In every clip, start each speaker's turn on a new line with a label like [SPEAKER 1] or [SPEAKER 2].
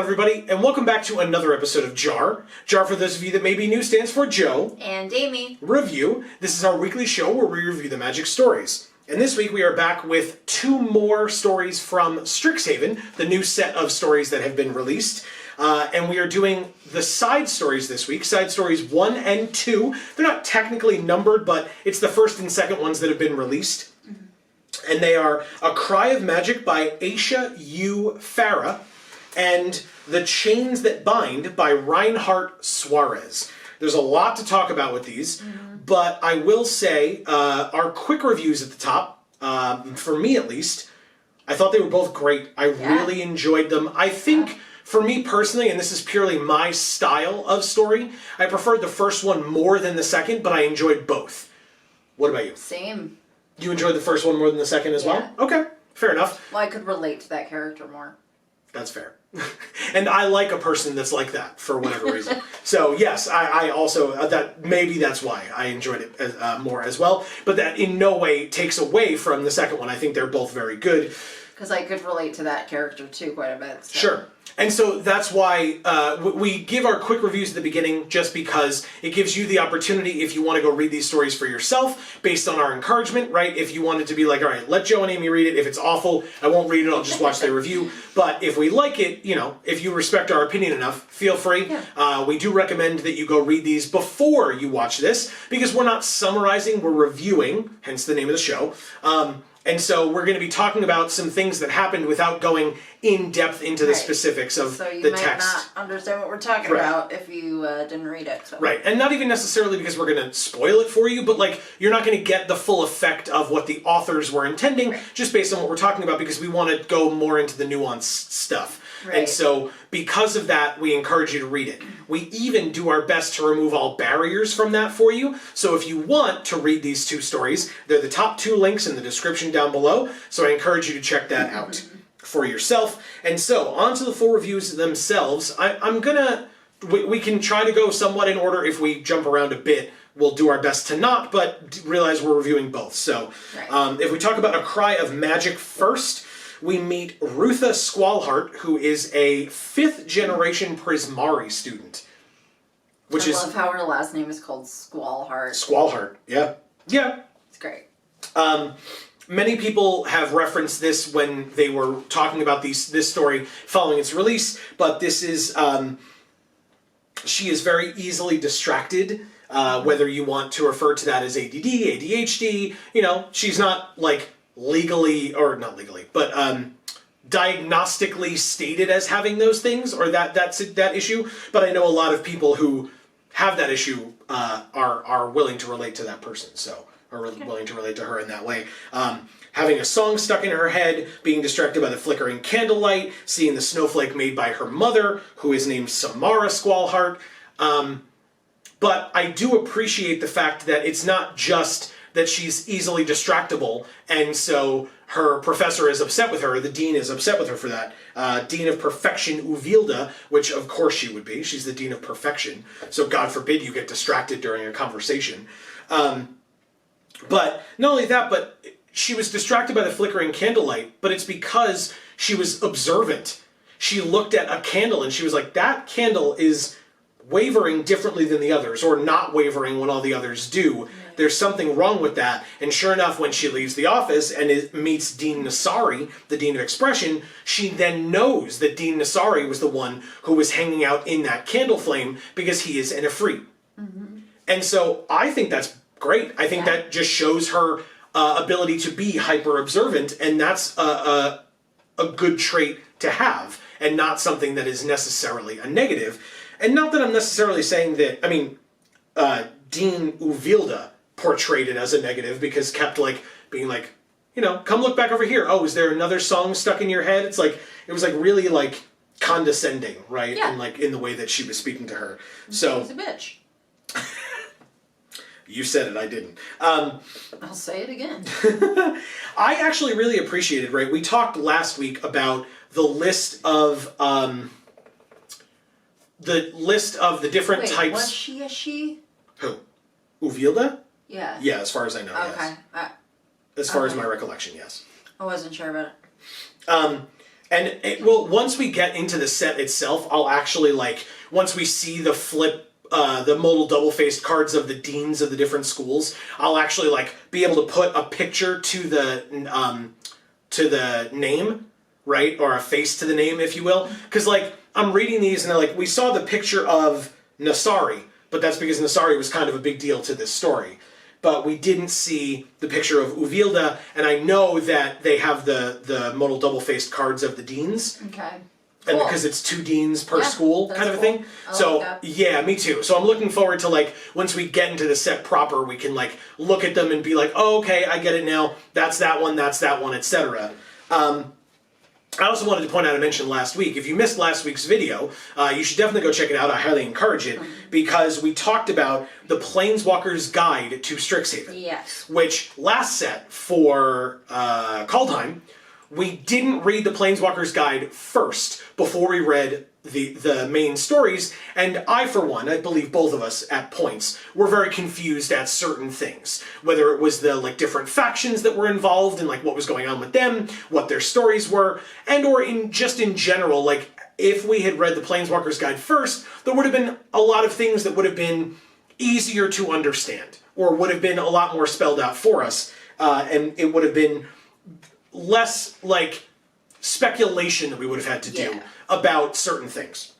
[SPEAKER 1] everybody, and welcome back to another episode of JaAR. JaAR, for those of you that may be new, stands for Joe
[SPEAKER 2] and Amy
[SPEAKER 1] Review. This is our weekly show where we review the Magic stories. And this week we are back with 2 more stories from Strixhaven, the new set of stories that have been released. And we are doing the side stories this week, side stories 1 and 2. They're not technically numbered, but it's the first and second ones that have been released. And they are A Cry of Magic by Aisha U. Farah and The Chains That Bind by Reinhardt Suarez. There's a lot to talk about with these, but I will say our quick reviews at the top, for me at least, I thought they were both great. I really enjoyed them. I think, for me personally, and this is purely my style of story, I preferred the first one more than the second, but I enjoyed both. What about you?
[SPEAKER 2] Same.
[SPEAKER 1] You enjoyed the first one more than the second as well? Okay, fair enough.
[SPEAKER 2] Well, I could relate to that character more.
[SPEAKER 1] That's fair. And I like a person that's like that for whatever reason. So yes, I also, maybe that's why I enjoyed it more as well. But that in no way takes away from the second one. I think they're both very good.
[SPEAKER 2] Because I could relate to that character too quite a bit. So.
[SPEAKER 1] Sure. And so that's why we give our quick reviews at the beginning, just because it gives you the opportunity, if you want to go read these stories for yourself, based on our encouragement, right? If you wanted to be like, all right, let Joe and Amy read it. If it's awful, I won't read it. I'll just watch their review. But if we like it, you know, if you respect our opinion enough, feel free. Yeah. We do recommend that you go read these before you watch this, because we're not summarizing, we're reviewing, hence the name of the show. And so we're going to be talking about some things that happened without going in depth into the specifics of the text.
[SPEAKER 2] So you might not understand what we're talking about if you didn't read it. So.
[SPEAKER 1] Right, and not even necessarily because we're going to spoil it for you, but like you're not going to get the full effect of what the authors were intending just based on what we're talking about, because we want to go more into the nuanced stuff. Right. And so because of that, we encourage you to read it. We even do our best to remove all barriers from that for you. So if you want to read these 2 stories, they're the top 2 links in the description down below. So I encourage you to check that out for yourself. And so on to the full reviews themselves. We can try to go somewhat in order. If we jump around a bit, we'll do our best to not, but realize we're reviewing both. So if we talk about A Cry of Magic first, we meet Rutha Squallheart, who is a 5th generation Prismari student.
[SPEAKER 2] I love how her last name is called Squallheart.
[SPEAKER 1] Squallheart, yeah. Yeah.
[SPEAKER 2] It's great.
[SPEAKER 1] Many people have referenced this when they were talking about this story following its release, but this is, she is very easily distracted, whether you want to refer to that as ADD, ADHD, you know, she's not like legally, or not legally, but diagnostically stated as having those things, or that issue. But I know a lot of people who have that issue are willing to relate to that person, so are willing to relate to her in that way. Having a song stuck in her head, being distracted by the flickering candlelight, seeing the snowflake made by her mother, who is named Samara Squallheart. But I do appreciate the fact that it's not just that she's easily distractible, and so her professor is upset with her, the dean is upset with her for that. Dean of Perfection Uvilda, which of course she would be, she's the Dean of Perfection, so God forbid you get distracted during a conversation. But not only that, but she was distracted by the flickering candlelight, but it's because she was observant. She looked at a candle and she was like, that candle is wavering differently than the others, or not wavering when all the others do. There's something wrong with that. And sure enough, when she leaves the office and meets Dean Nassari, the Dean of Expression, she then knows that Dean Nassari was the one who was hanging out in that candle flame because he is an Ifrit. And so I think that's great. I think that just shows her ability to be hyper observant, and that's a good trait to have, and not something that is necessarily a negative. And not that I'm necessarily saying that, I mean, Dean Uvilda portrayed it as a negative, because kept like being like, you know, come look back over here. Oh, is there another song stuck in your head? It's like, it was like really like condescending, right? Yeah. And like in the way that she was speaking to her. So
[SPEAKER 2] she's a bitch.
[SPEAKER 1] You said it, I didn't.
[SPEAKER 2] I'll say it again.
[SPEAKER 1] I actually really appreciated, right? We talked last week about the list of the different types.
[SPEAKER 2] Was she a she?
[SPEAKER 1] Who? Uvilda?
[SPEAKER 2] Yeah.
[SPEAKER 1] Yeah, as far as I know, yes. As far as my recollection, yes.
[SPEAKER 2] I wasn't sure about it.
[SPEAKER 1] And once we get into the set itself, I'll actually, like, once we see the the modal double-faced cards of the deans of the different schools, I'll actually, like, be able to put a picture to the name, right? Or a face to the name, if you will. Because, like, I'm reading these and they're like, we saw the picture of Nasari, but that's because Nasari was kind of a big deal to this story. But we didn't see the picture of Uvilda, and I know that they have the modal double-faced cards of the deans.
[SPEAKER 2] Okay.
[SPEAKER 1] And
[SPEAKER 2] cool.
[SPEAKER 1] because it's 2 deans per school kind of a thing.
[SPEAKER 2] So,
[SPEAKER 1] yeah, me too. So I'm looking forward to, like, once we get into the set proper, we can, like, look at them and be like, oh, okay, I get it now. That's that one, etc. I also wanted to point out, I mentioned last week, if you missed last week's video, you should definitely go check it out. I highly encourage it, because we talked about the Planeswalker's Guide to Strixhaven.
[SPEAKER 2] Yes.
[SPEAKER 1] Which, last set for Kaldheim, we didn't read the Planeswalker's Guide first before we read the main stories, and I, for one, I believe both of us at points, were very confused at certain things. Whether it was the, like, different factions that were involved and, like, what was going on with them, what their stories were, and or in general, like, if we had read the Planeswalker's Guide first, there would have been a lot of things that would have been easier to understand, or would have been a lot more spelled out for us, and it would have been less, like, speculation that we would have had to do about certain things.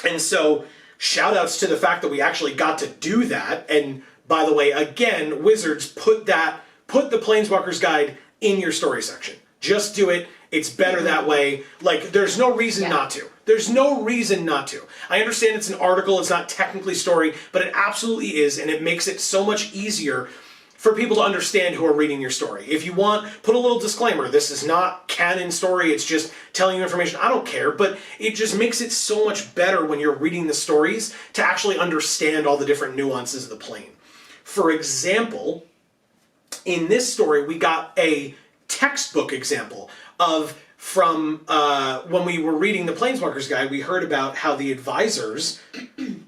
[SPEAKER 1] And so, shout outs to the fact that we actually got to do that. And by the way, again, Wizards, put the Planeswalker's Guide in your story section. Just do it. It's better that way. Like, there's no reason not to. There's no reason not to. I understand it's an article, it's not technically story, but it absolutely is, and it makes it so much easier for people to understand who are reading your story. If you want, put a little disclaimer. This is not canon story, it's just telling you information. I don't care, but it just makes it so much better when you're reading the stories to actually understand all the different nuances of the plane. For example, in this story, we got a textbook example of, from when we were reading the Planeswalker's Guide, we heard about how the advisors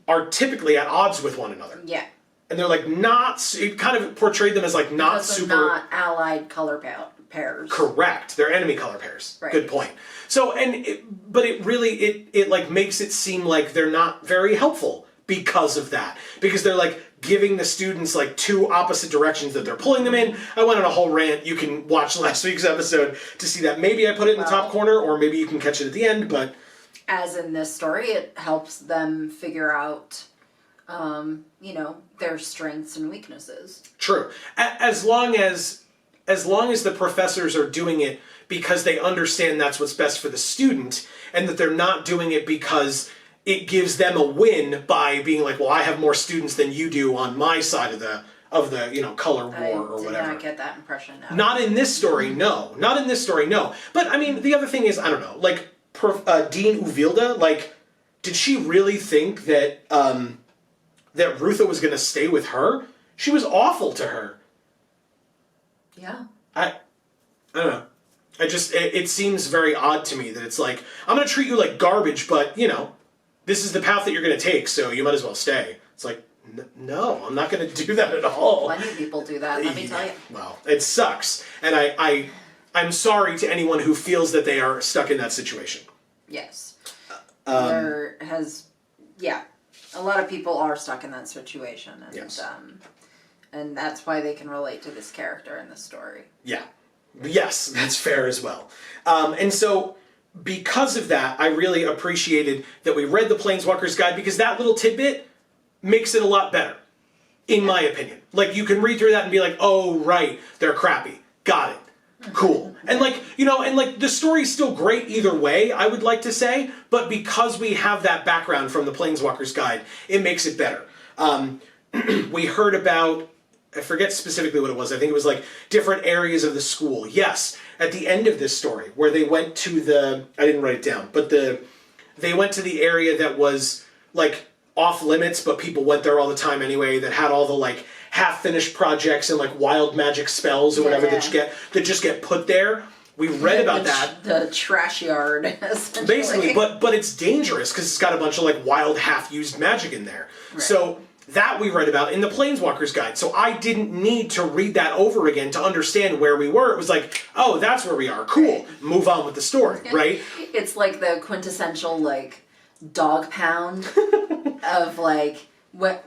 [SPEAKER 1] are typically at odds with one another.
[SPEAKER 2] Yeah.
[SPEAKER 1] And they're, like, not, it kind of portrayed them as, like, not
[SPEAKER 2] because
[SPEAKER 1] super...
[SPEAKER 2] not allied color pairs.
[SPEAKER 1] Correct. They're enemy color pairs.
[SPEAKER 2] Right.
[SPEAKER 1] Good point. So, but it really, like, makes it seem like they're not very helpful because of that. Because they're, like, giving the students, like, 2 opposite directions that they're pulling them in. I went on a whole rant. You can watch last week's episode to see that. Maybe I put it in the top corner, or maybe you can catch it at the end, but...
[SPEAKER 2] As in this story, it helps them figure out... you know, their strengths and weaknesses. True.
[SPEAKER 1] As long as the professors are doing it because they understand that's what's best for the student, and that they're not doing it because it gives them a win by being like, well, I have more students than you do on my side of the you know, color war or whatever. I did
[SPEAKER 2] not get that impression. No.
[SPEAKER 1] Not in this story, no. Not in this story, no. But I mean, the other thing is, I don't know, like Dean Uvilda, like, did she really think that that Rutha was going to stay with her? She was awful to her.
[SPEAKER 2] Yeah.
[SPEAKER 1] I don't know. It seems very odd to me that it's like, I'm going to treat you like garbage, but, you know, this is the path that you're going to take, so you might as well stay. It's like, no, I'm not going to do that at all.
[SPEAKER 2] Plenty of people do that, let me tell you.
[SPEAKER 1] Well, it sucks. And I'm sorry to anyone who feels that they are stuck in that situation.
[SPEAKER 2] Yes. A lot of people are stuck in that situation, and
[SPEAKER 1] yes.
[SPEAKER 2] And that's why they can relate to this character in this story.
[SPEAKER 1] Yeah. Yes, that's fair as well. And so, because of that, I really appreciated that we read the Planeswalker's Guide, because that little tidbit makes it a lot better, in my opinion. Like, you can read through that and be like, oh, right, they're crappy. Got it. Cool. And like, you know, and like the story's still great either way, I would like to say, but because we have that background from the Planeswalker's Guide, it makes it better. We heard about, I forget specifically what it was, I think it was like different areas of the school. Yes, at the end of this story, where they went to I didn't write it down, but they went to the area that was like off limits, but people went there all the time anyway, that had all the like half-finished projects and like wild magic spells or whatever that just get put there. We read about that.
[SPEAKER 2] The trash yard, essentially.
[SPEAKER 1] Basically, but it's dangerous because it's got a bunch of like wild half-used magic in there. Right. So That we read about in the Planeswalker's Guide. So I didn't need to read that over again to understand where we were. It was like, oh, that's where we are. Cool. Move on with the story, right?
[SPEAKER 2] It's like the quintessential, like, dog pound of, like, what,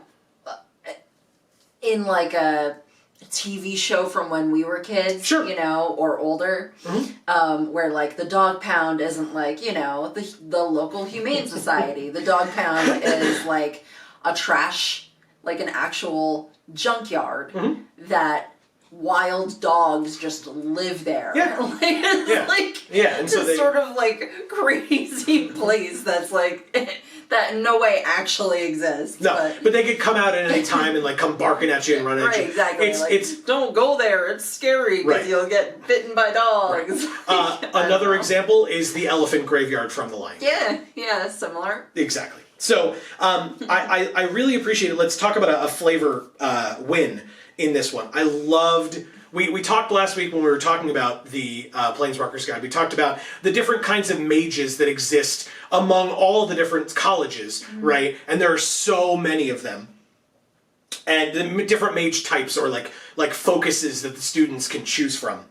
[SPEAKER 2] in, like, a TV show from when we were kids,
[SPEAKER 1] Sure.
[SPEAKER 2] you know, or older, where, like, the dog pound isn't, like, you know, the local humane society. The dog pound is, like, a trash, like an actual junkyard that wild dogs just live there.
[SPEAKER 1] Yeah.
[SPEAKER 2] Like, it's like
[SPEAKER 1] and so
[SPEAKER 2] this sort of like crazy place that's like that in no way actually exists.
[SPEAKER 1] No, but they could come out at any time and like come barking at you and run at
[SPEAKER 2] right,
[SPEAKER 1] you.
[SPEAKER 2] Exactly.
[SPEAKER 1] It's
[SPEAKER 2] don't go there. It's scary because you'll get bitten by dogs.
[SPEAKER 1] Right. Another example is the elephant graveyard from The Lion King.
[SPEAKER 2] Yeah, similar.
[SPEAKER 1] Exactly. So I really appreciate it. Let's talk about a flavor win in this one. I loved. We talked last week when we were talking about the Planeswalker's Guide. We talked about the different kinds of mages that exist among all the different colleges, right? And there are so many of them. And the different mage types or like focuses that the students can choose from.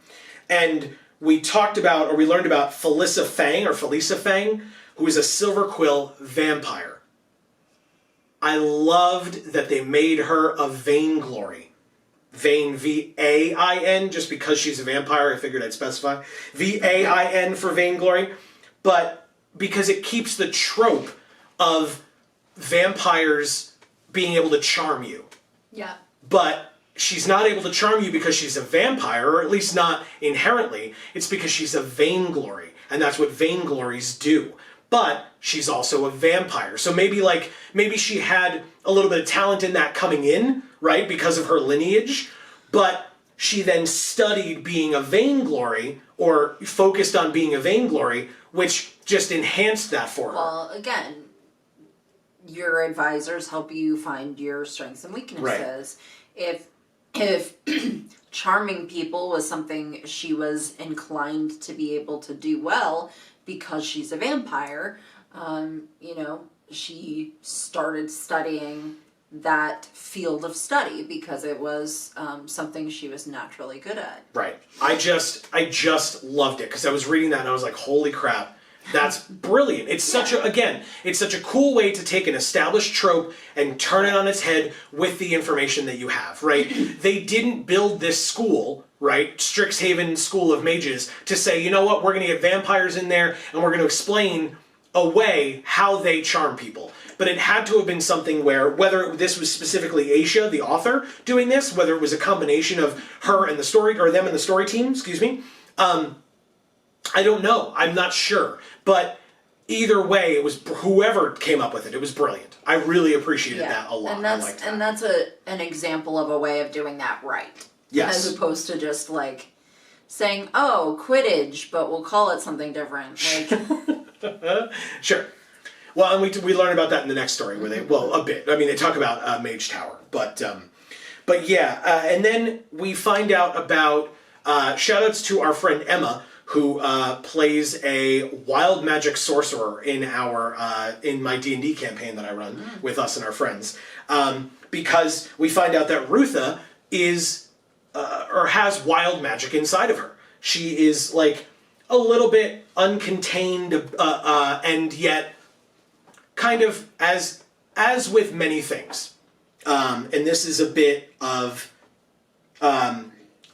[SPEAKER 1] And we talked about, or we learned about Felissa Fang, who is a silver quill vampire. I loved that they made her a Vainglory. Vain, V-A-I-N, just because she's a vampire, I figured I'd specify. V-A-I-N for Vainglory. But because it keeps the trope of vampires being able to charm you.
[SPEAKER 2] Yeah.
[SPEAKER 1] But she's not able to charm you because she's a vampire, or at least not inherently. It's because she's a Vainglory, and that's what Vainglories do. But she's also a vampire. So maybe she had a little bit of talent in that coming in, right, because of her lineage, but she then studied being a Vainglory, or focused on being a Vainglory, which just enhanced that for her.
[SPEAKER 2] Well, again, your advisors help you find your strengths and weaknesses. Right. If charming people was something she was inclined to be able to do well, because she's a vampire, you know, she started studying that field of study because it was something she was naturally good at.
[SPEAKER 1] Right. I just loved it because I was reading that and I was like, holy crap, that's brilliant. It's such a cool way to take an established trope and turn it on its head with the information that you have, right? They didn't build this school, right, Strixhaven School of Mages, to say, you know what, we're going to get vampires in there and we're going to explain away how they charm people. But it had to have been something where, whether this was specifically Aisha, the author, doing this, whether it was a combination of her and the story, or them and the story team, excuse me, I don't know. I'm not sure. But either way, it was whoever came up with it. It was brilliant. I really appreciated that a lot.
[SPEAKER 2] And that's an example of a way of doing that right.
[SPEAKER 1] Yes.
[SPEAKER 2] As opposed to just like saying, "Oh, Quidditch," but we'll call it something different. Like,
[SPEAKER 1] sure. Well, and we learn about that in the next story where a bit. I mean, they talk about Mage Tower, but yeah. And then we find out about shoutouts to our friend Emma, who plays a wild magic sorcerer in my D&D campaign that I run with us and our friends, because we find out that Rutha is or has wild magic inside of her. She is like a little bit uncontained, and yet kind of as with many things. And this is a bit of I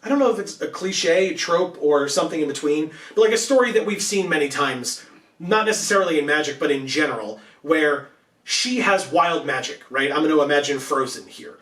[SPEAKER 1] don't know if it's a cliche, a trope, or something in between, but like a story that we've seen many times, not necessarily in magic, but in general, where she has wild magic, right? I'm going to imagine Frozen here,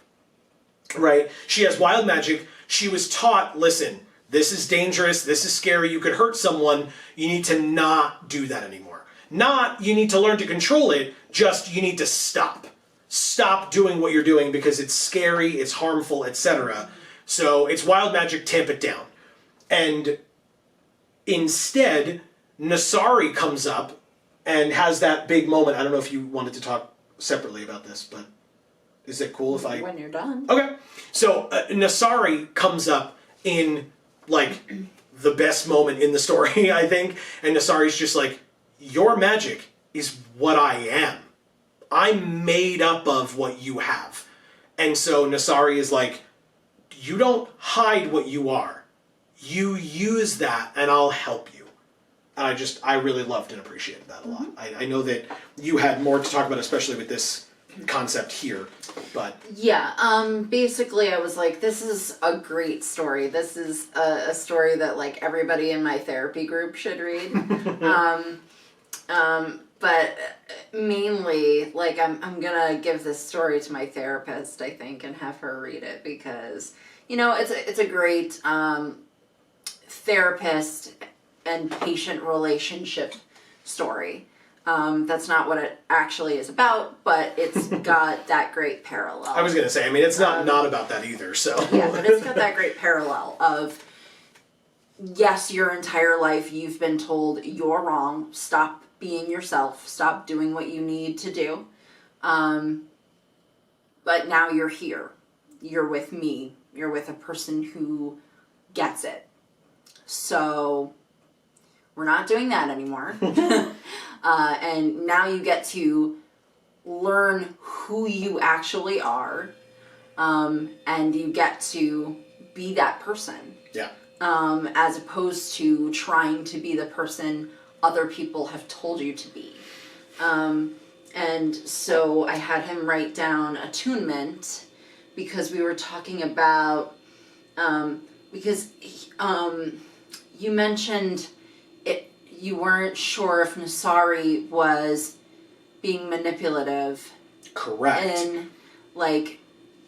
[SPEAKER 1] right? She has wild magic. She was taught, listen, this is dangerous, this is scary, you could hurt someone, you need to not do that anymore. Not, you need to learn to control it, just you need to stop. Stop doing what you're doing because it's scary, it's harmful, etc. So it's wild magic, tamp it down. And instead, Nasari comes up and has that big moment. I don't know if you wanted to talk separately about this, but is it cool if I...
[SPEAKER 2] When you're done.
[SPEAKER 1] Okay. So Nasari comes up in, like, the best moment in the story, I think. And Nasari's just like, your magic is what I am. I'm made up of what you have. And so Nasari is like, you don't hide what you are. You use that and I'll help you. And I really loved and appreciated that a lot. I know that you had more to talk about, especially with this concept here, but...
[SPEAKER 2] Yeah, basically I was like, this is a great story. This is a story that, like, everybody in my therapy group should read. But mainly, like, I'm gonna give this story to my therapist, I think, and have her read it because, you know, it's a great therapist and patient relationship story. That's not what it actually is about, but it's got that great parallel.
[SPEAKER 1] I was going to say, I mean, it's not about that either, so...
[SPEAKER 2] Yeah, but it's got that great parallel of, yes, your entire life you've been told you're wrong, stop being yourself, stop doing what you need to do, but now you're here. You're with me. You're with a person who gets it. So... we're not doing that anymore. And now you get to learn who you actually are. And you get to be that person.
[SPEAKER 1] Yeah.
[SPEAKER 2] As opposed to trying to be the person other people have told you to be. And so I had him write down attunement because we were talking about, because you mentioned you weren't sure if Nasari was being manipulative.
[SPEAKER 1] Correct.
[SPEAKER 2] And, like,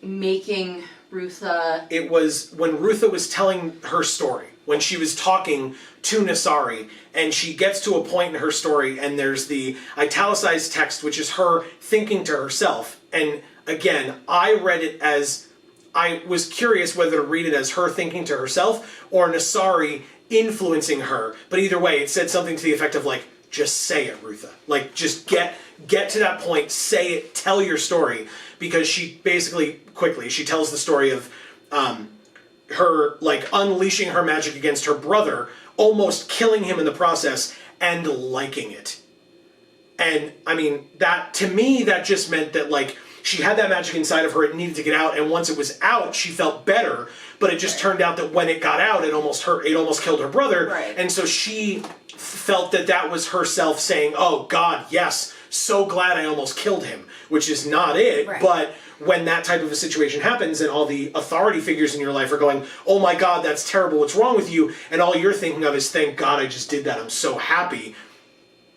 [SPEAKER 2] making Rutha...
[SPEAKER 1] It was when Rutha was telling her story, when she was talking to Nasari, and she gets to a point in her story, and there's the italicized text, which is her thinking to herself. And, again, I read it as... I was curious whether to read it as her thinking to herself, or Nasari influencing her, but either way it said something to the effect of like, just say it, Rutha, like just get to that point, say it, tell your story, because she basically quickly she tells the story of her like unleashing her magic against her brother, almost killing him in the process, and liking it. And I mean, that to me that just meant that like she had that magic inside of her, it needed to get out, and once it was out, she felt better, but it just turned out that when it got out, it almost killed her brother, and so she felt that that was herself saying, oh God, yes, so glad I almost killed him, which is not it, but when that type of a situation happens and all the authority figures in your life are going, oh my God, that's terrible, what's wrong with you, and all you're thinking of is, thank God I just did that, I'm so happy.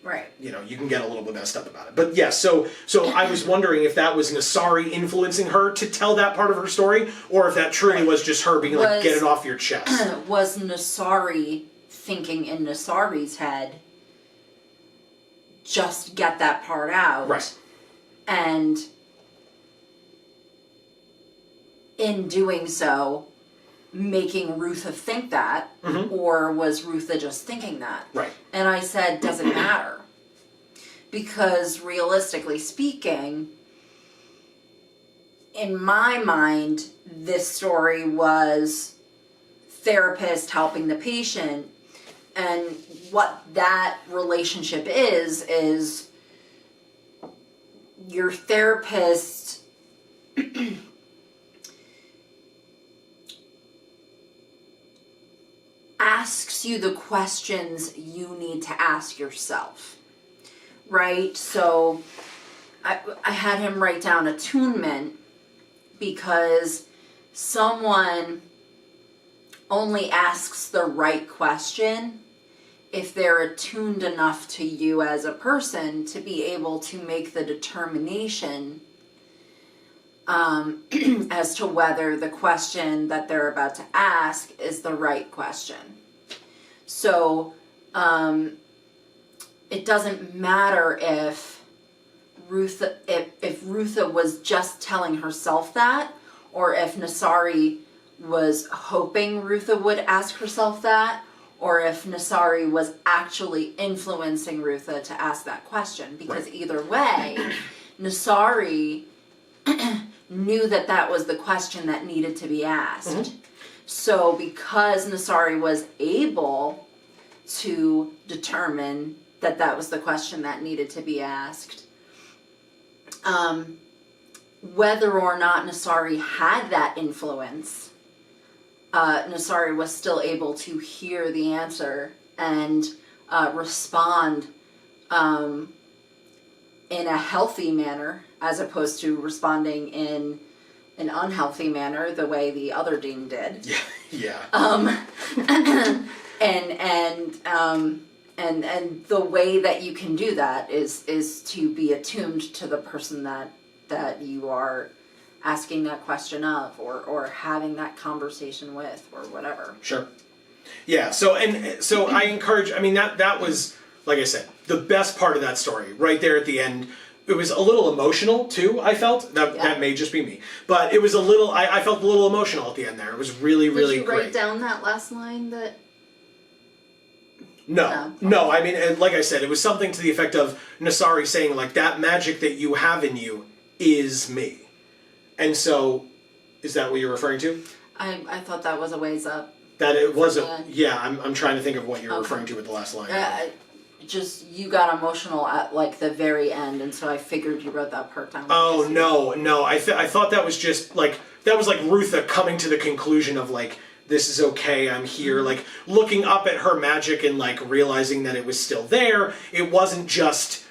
[SPEAKER 2] Right.
[SPEAKER 1] You know, you can get a little bit messed up about it. But yes, so I was wondering if that was Nasari influencing her to tell that part of her story, or if that truly was just her being like, get it off your chest.
[SPEAKER 2] Was Nasari thinking in Nasari's head, just get that part out.
[SPEAKER 1] Right.
[SPEAKER 2] And in doing so, making Rutha think that, or was Rutha just thinking that?
[SPEAKER 1] Right.
[SPEAKER 2] And I said, doesn't matter. Because realistically speaking, in my mind, this story was therapist helping the patient, and what that relationship is your therapist asks you the questions you need to ask yourself, right? So I had him write down attunement because someone only asks the right question if they're attuned enough to you as a person to be able to make the determination as to whether the question that they're about to ask is the right question. So it doesn't matter if Rutha was just telling herself that, or if Nasari was hoping Rutha would ask herself that, or if Nasari was actually influencing Rutha to ask that question. Because either way, Nasari knew that that was the question that needed to be asked. So because Nasari was able to determine that that was the question that needed to be asked, whether or not Nasari had that influence, Nasari was still able to hear the answer and respond in a healthy manner, as opposed to responding in an unhealthy manner, the way the other dean did.
[SPEAKER 1] Yeah.
[SPEAKER 2] And the way that you can do that is to be attuned to the person that you are asking that question of, or having that conversation with, or whatever.
[SPEAKER 1] Sure. Yeah. So I encourage. I mean, that was, like I said, the best part of that story right there at the end. It was a little emotional too. I felt that may just be me, but it was a little. I felt a little emotional at the end there. It was really really
[SPEAKER 2] Did you
[SPEAKER 1] great.
[SPEAKER 2] write down that last line that?
[SPEAKER 1] No. I mean, and like I said, it was something to the effect of Nasari saying, like, that magic that you have in you is me. And so, is that what you're referring to?
[SPEAKER 2] I thought that was a ways up.
[SPEAKER 1] That it wasn't. Yeah, I'm trying to think of what you're referring to with the last line.
[SPEAKER 2] Just, you got emotional at like the very end, and so I figured you wrote that part down.
[SPEAKER 1] Oh no! I thought that was just like Rutha coming to the conclusion of like, this is okay, I'm here, like looking up at her magic and like realizing that it was still there. It wasn't just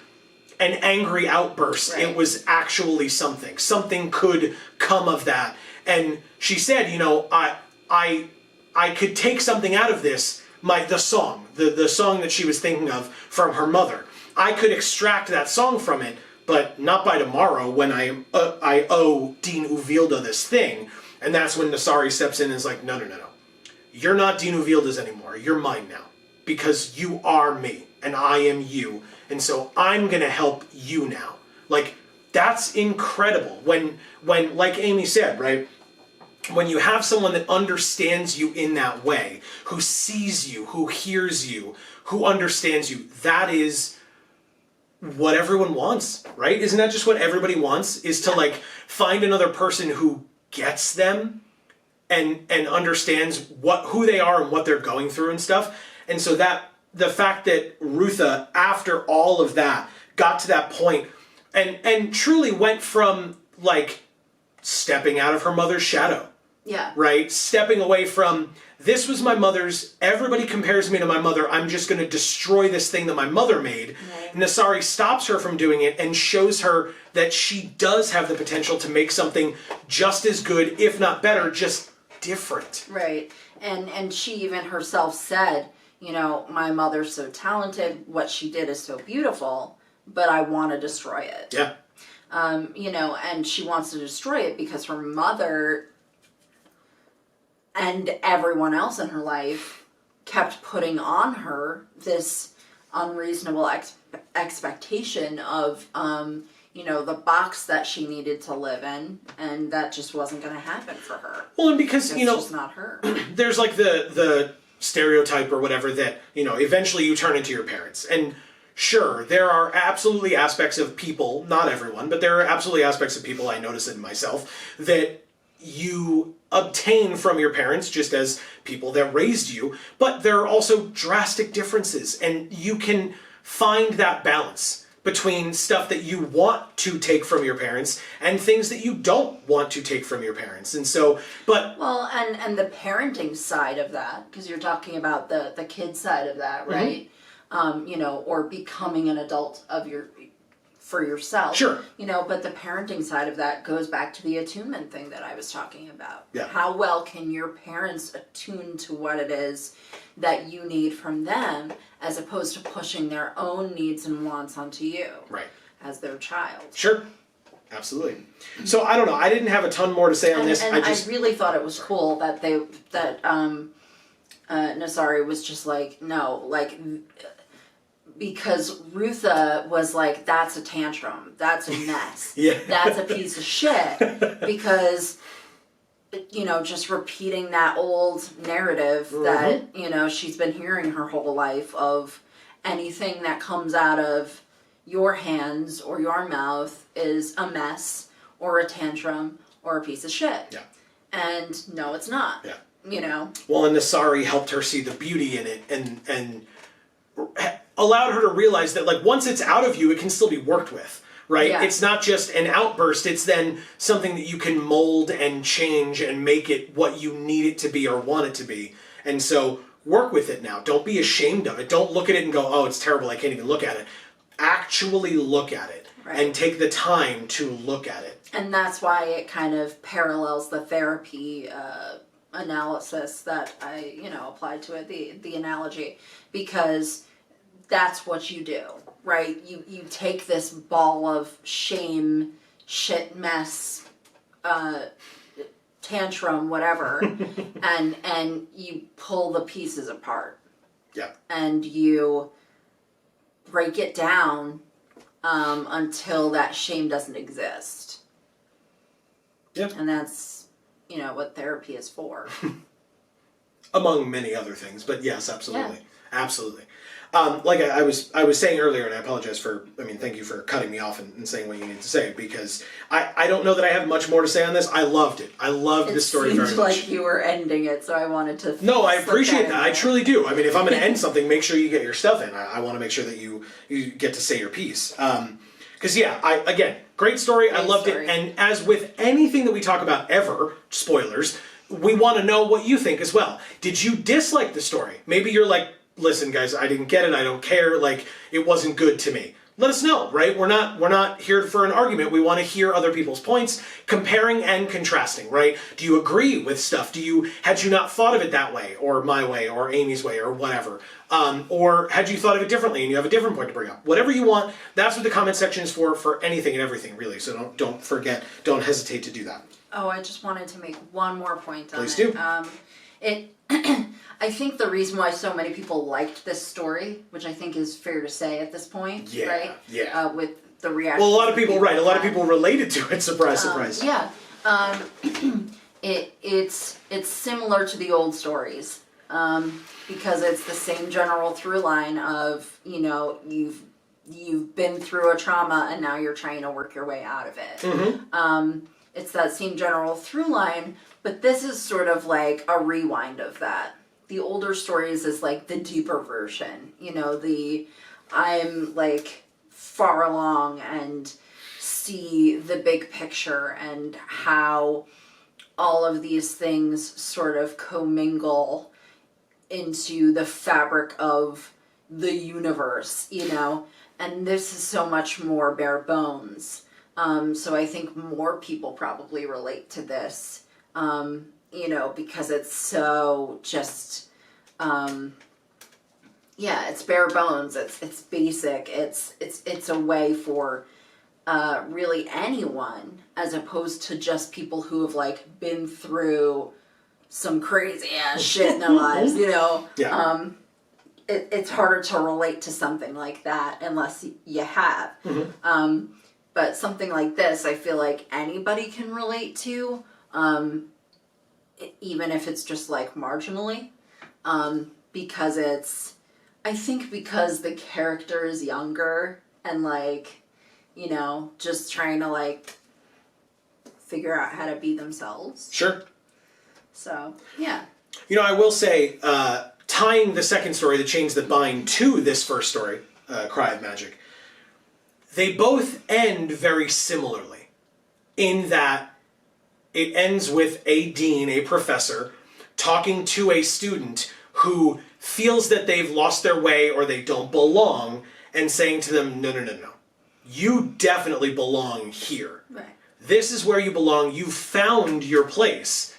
[SPEAKER 1] an angry outburst.
[SPEAKER 2] Right.
[SPEAKER 1] It was actually something. Something could come of that. And she said, you know, I could take something out of this, the song that she was thinking of from her mother. I could extract that song from it, but not by tomorrow when I owe Dean Uvilda this thing. And that's when Nasari steps in and is like, no. You're not Dean Uvilda's anymore. You're mine now. Because you are me, and I am you. And so I'm going to help you now. Like, that's incredible. When, like Amy said, right? When you have someone that understands you in that way, who sees you, who hears you, who understands you, that is what everyone wants, right? Isn't that just what everybody wants? Is to like find another person who gets them and understands who they are and what they're going through and stuff. And so that the fact that Rutha, after all of that, got to that point and truly went from like stepping out of her mother's shadow.
[SPEAKER 2] Yeah.
[SPEAKER 1] Right? Stepping away from, this was my mother's, everybody compares me to my mother, I'm just going to destroy this thing that my mother made. Right. Nasari stops her from doing it and shows her that she does have the potential to make something just as good, if not better, just different.
[SPEAKER 2] Right. And she even herself said, you know, my mother's so talented, what she did is so beautiful, but I want to destroy it.
[SPEAKER 1] Yeah.
[SPEAKER 2] You know, and she wants to destroy it because her mother and everyone else in her life kept putting on her this unreasonable expectation of, you know, the box that she needed to live in, and that just wasn't going to happen for her.
[SPEAKER 1] Well, and because, you know,
[SPEAKER 2] it's just not her.
[SPEAKER 1] There's like the stereotype or whatever that, you know, eventually you turn into your parents. And sure, there are absolutely aspects of people, not everyone, but there are absolutely aspects of people, I notice it in myself, that you obtain from your parents just as people that raised you, but there are also drastic differences, and you can find that balance between stuff that you want to take from your parents and things that you don't want to take from your parents. And so, but...
[SPEAKER 2] Well, and the parenting side of that, because you're talking about the kid side of that, right? Mm-hmm. You know, or becoming an adult for yourself.
[SPEAKER 1] Sure.
[SPEAKER 2] You know, but the parenting side of that goes back to the attunement thing that I was talking about.
[SPEAKER 1] Yeah.
[SPEAKER 2] How well can your parents attune to what it is that you need from them, as opposed to pushing their own needs and wants onto you,
[SPEAKER 1] right,
[SPEAKER 2] as their child?
[SPEAKER 1] Sure. Absolutely. So I don't know. I didn't have a ton more to say on this.
[SPEAKER 2] And I really thought it was cool that Nasari was just like, no, like, because Rutha was like, that's a tantrum, that's a mess,
[SPEAKER 1] yeah,
[SPEAKER 2] that's a piece of shit, because, you know, just repeating that old narrative mm-hmm. that, you know, she's been hearing her whole life of anything that comes out of your hands or your mouth is a mess or a tantrum or a piece of shit.
[SPEAKER 1] Yeah.
[SPEAKER 2] And no, it's not.
[SPEAKER 1] Yeah.
[SPEAKER 2] You know?
[SPEAKER 1] Well, and Nasari helped her see the beauty in it and allowed her to realize that, like, once it's out of you, it can still be worked with, right?
[SPEAKER 2] Yeah.
[SPEAKER 1] It's not just an outburst, it's then something that you can mold and change and make it what you need it to be or want it to be. And so work with it now. Don't be ashamed of it. Don't look at it and go, oh, it's terrible, I can't even look at it. Actually look at it and take the time to look at it.
[SPEAKER 2] And that's why it kind of parallels the therapy analysis that I, applied to it, the analogy, because that's what you do, right? You take this ball of shame, shit, mess, tantrum, whatever, and you pull the pieces apart.
[SPEAKER 1] Yeah.
[SPEAKER 2] And you break it down until that shame doesn't exist.
[SPEAKER 1] Yeah.
[SPEAKER 2] And that's, what therapy is for.
[SPEAKER 1] Among many other things, but yes, absolutely.
[SPEAKER 2] Yeah.
[SPEAKER 1] Absolutely. Like I was saying earlier, and I apologize thank you for cutting me off and saying what you needed to say, because I don't know that I have much more to say on this. I loved it. I loved this story very much.
[SPEAKER 2] It seemed like you were ending it, so I wanted to...
[SPEAKER 1] No, I appreciate that. I truly do. I mean, if I'm going to end something, make sure you get your stuff in. I want to make sure that you get to say your piece. Because, again, great story. I loved it. And as with anything that we talk about ever, spoilers, we want to know what you think as well. Did you dislike the story? Maybe you're like, listen, guys, I didn't get it. I don't care. Like, it wasn't good to me. Let us know, right? We're not here for an argument. We want to hear other people's points, comparing and contrasting, right? Do you agree with stuff? Had you not thought of it that way, or my way, or Amy's way, or whatever? Or had you thought of it differently and you have a different point to bring up? Whatever you want, that's what the comment section is for anything and everything, really. So don't forget, don't hesitate to do that.
[SPEAKER 2] Oh, I just wanted to make one more point on it.
[SPEAKER 1] Please do.
[SPEAKER 2] I think the reason why so many people liked this story, which I think is fair to say at this point, right?
[SPEAKER 1] Yeah.
[SPEAKER 2] With the reaction.
[SPEAKER 1] Well, a lot of people related to it. Surprise, surprise.
[SPEAKER 2] Yeah. It's similar to the old stories, because it's the same general through line of, you've been through a trauma and now you're trying to work your way out of it.
[SPEAKER 1] Mm-hmm.
[SPEAKER 2] It's that same general through line, but this is sort of like a rewind of that. The older stories is like the deeper version, I'm like far along and see the big picture and how all of these things sort of commingle into the fabric of the universe, and this is so much more bare bones. So I think more people probably relate to this, because it's so just, it's bare bones. It's basic. It's a way for really anyone, as opposed to just people who have like been through some crazy ass shit in their lives.
[SPEAKER 1] Yeah.
[SPEAKER 2] It's harder to relate to something like that unless you have.
[SPEAKER 1] Mm-hmm.
[SPEAKER 2] But something like this, I feel like anybody can relate to, even if it's just like marginally, because because the character is younger and like, just trying to like figure out how to be themselves.
[SPEAKER 1] Sure.
[SPEAKER 2] So, yeah.
[SPEAKER 1] I will say, tying the second story, The Chains That Bind, to this first story, Cry of Magic, they both end very similarly in that it ends with a dean, a professor, talking to a student who feels that they've lost their way or they don't belong, and saying to them, no. You definitely belong here.
[SPEAKER 2] Right.
[SPEAKER 1] This is where you belong. You've found your place.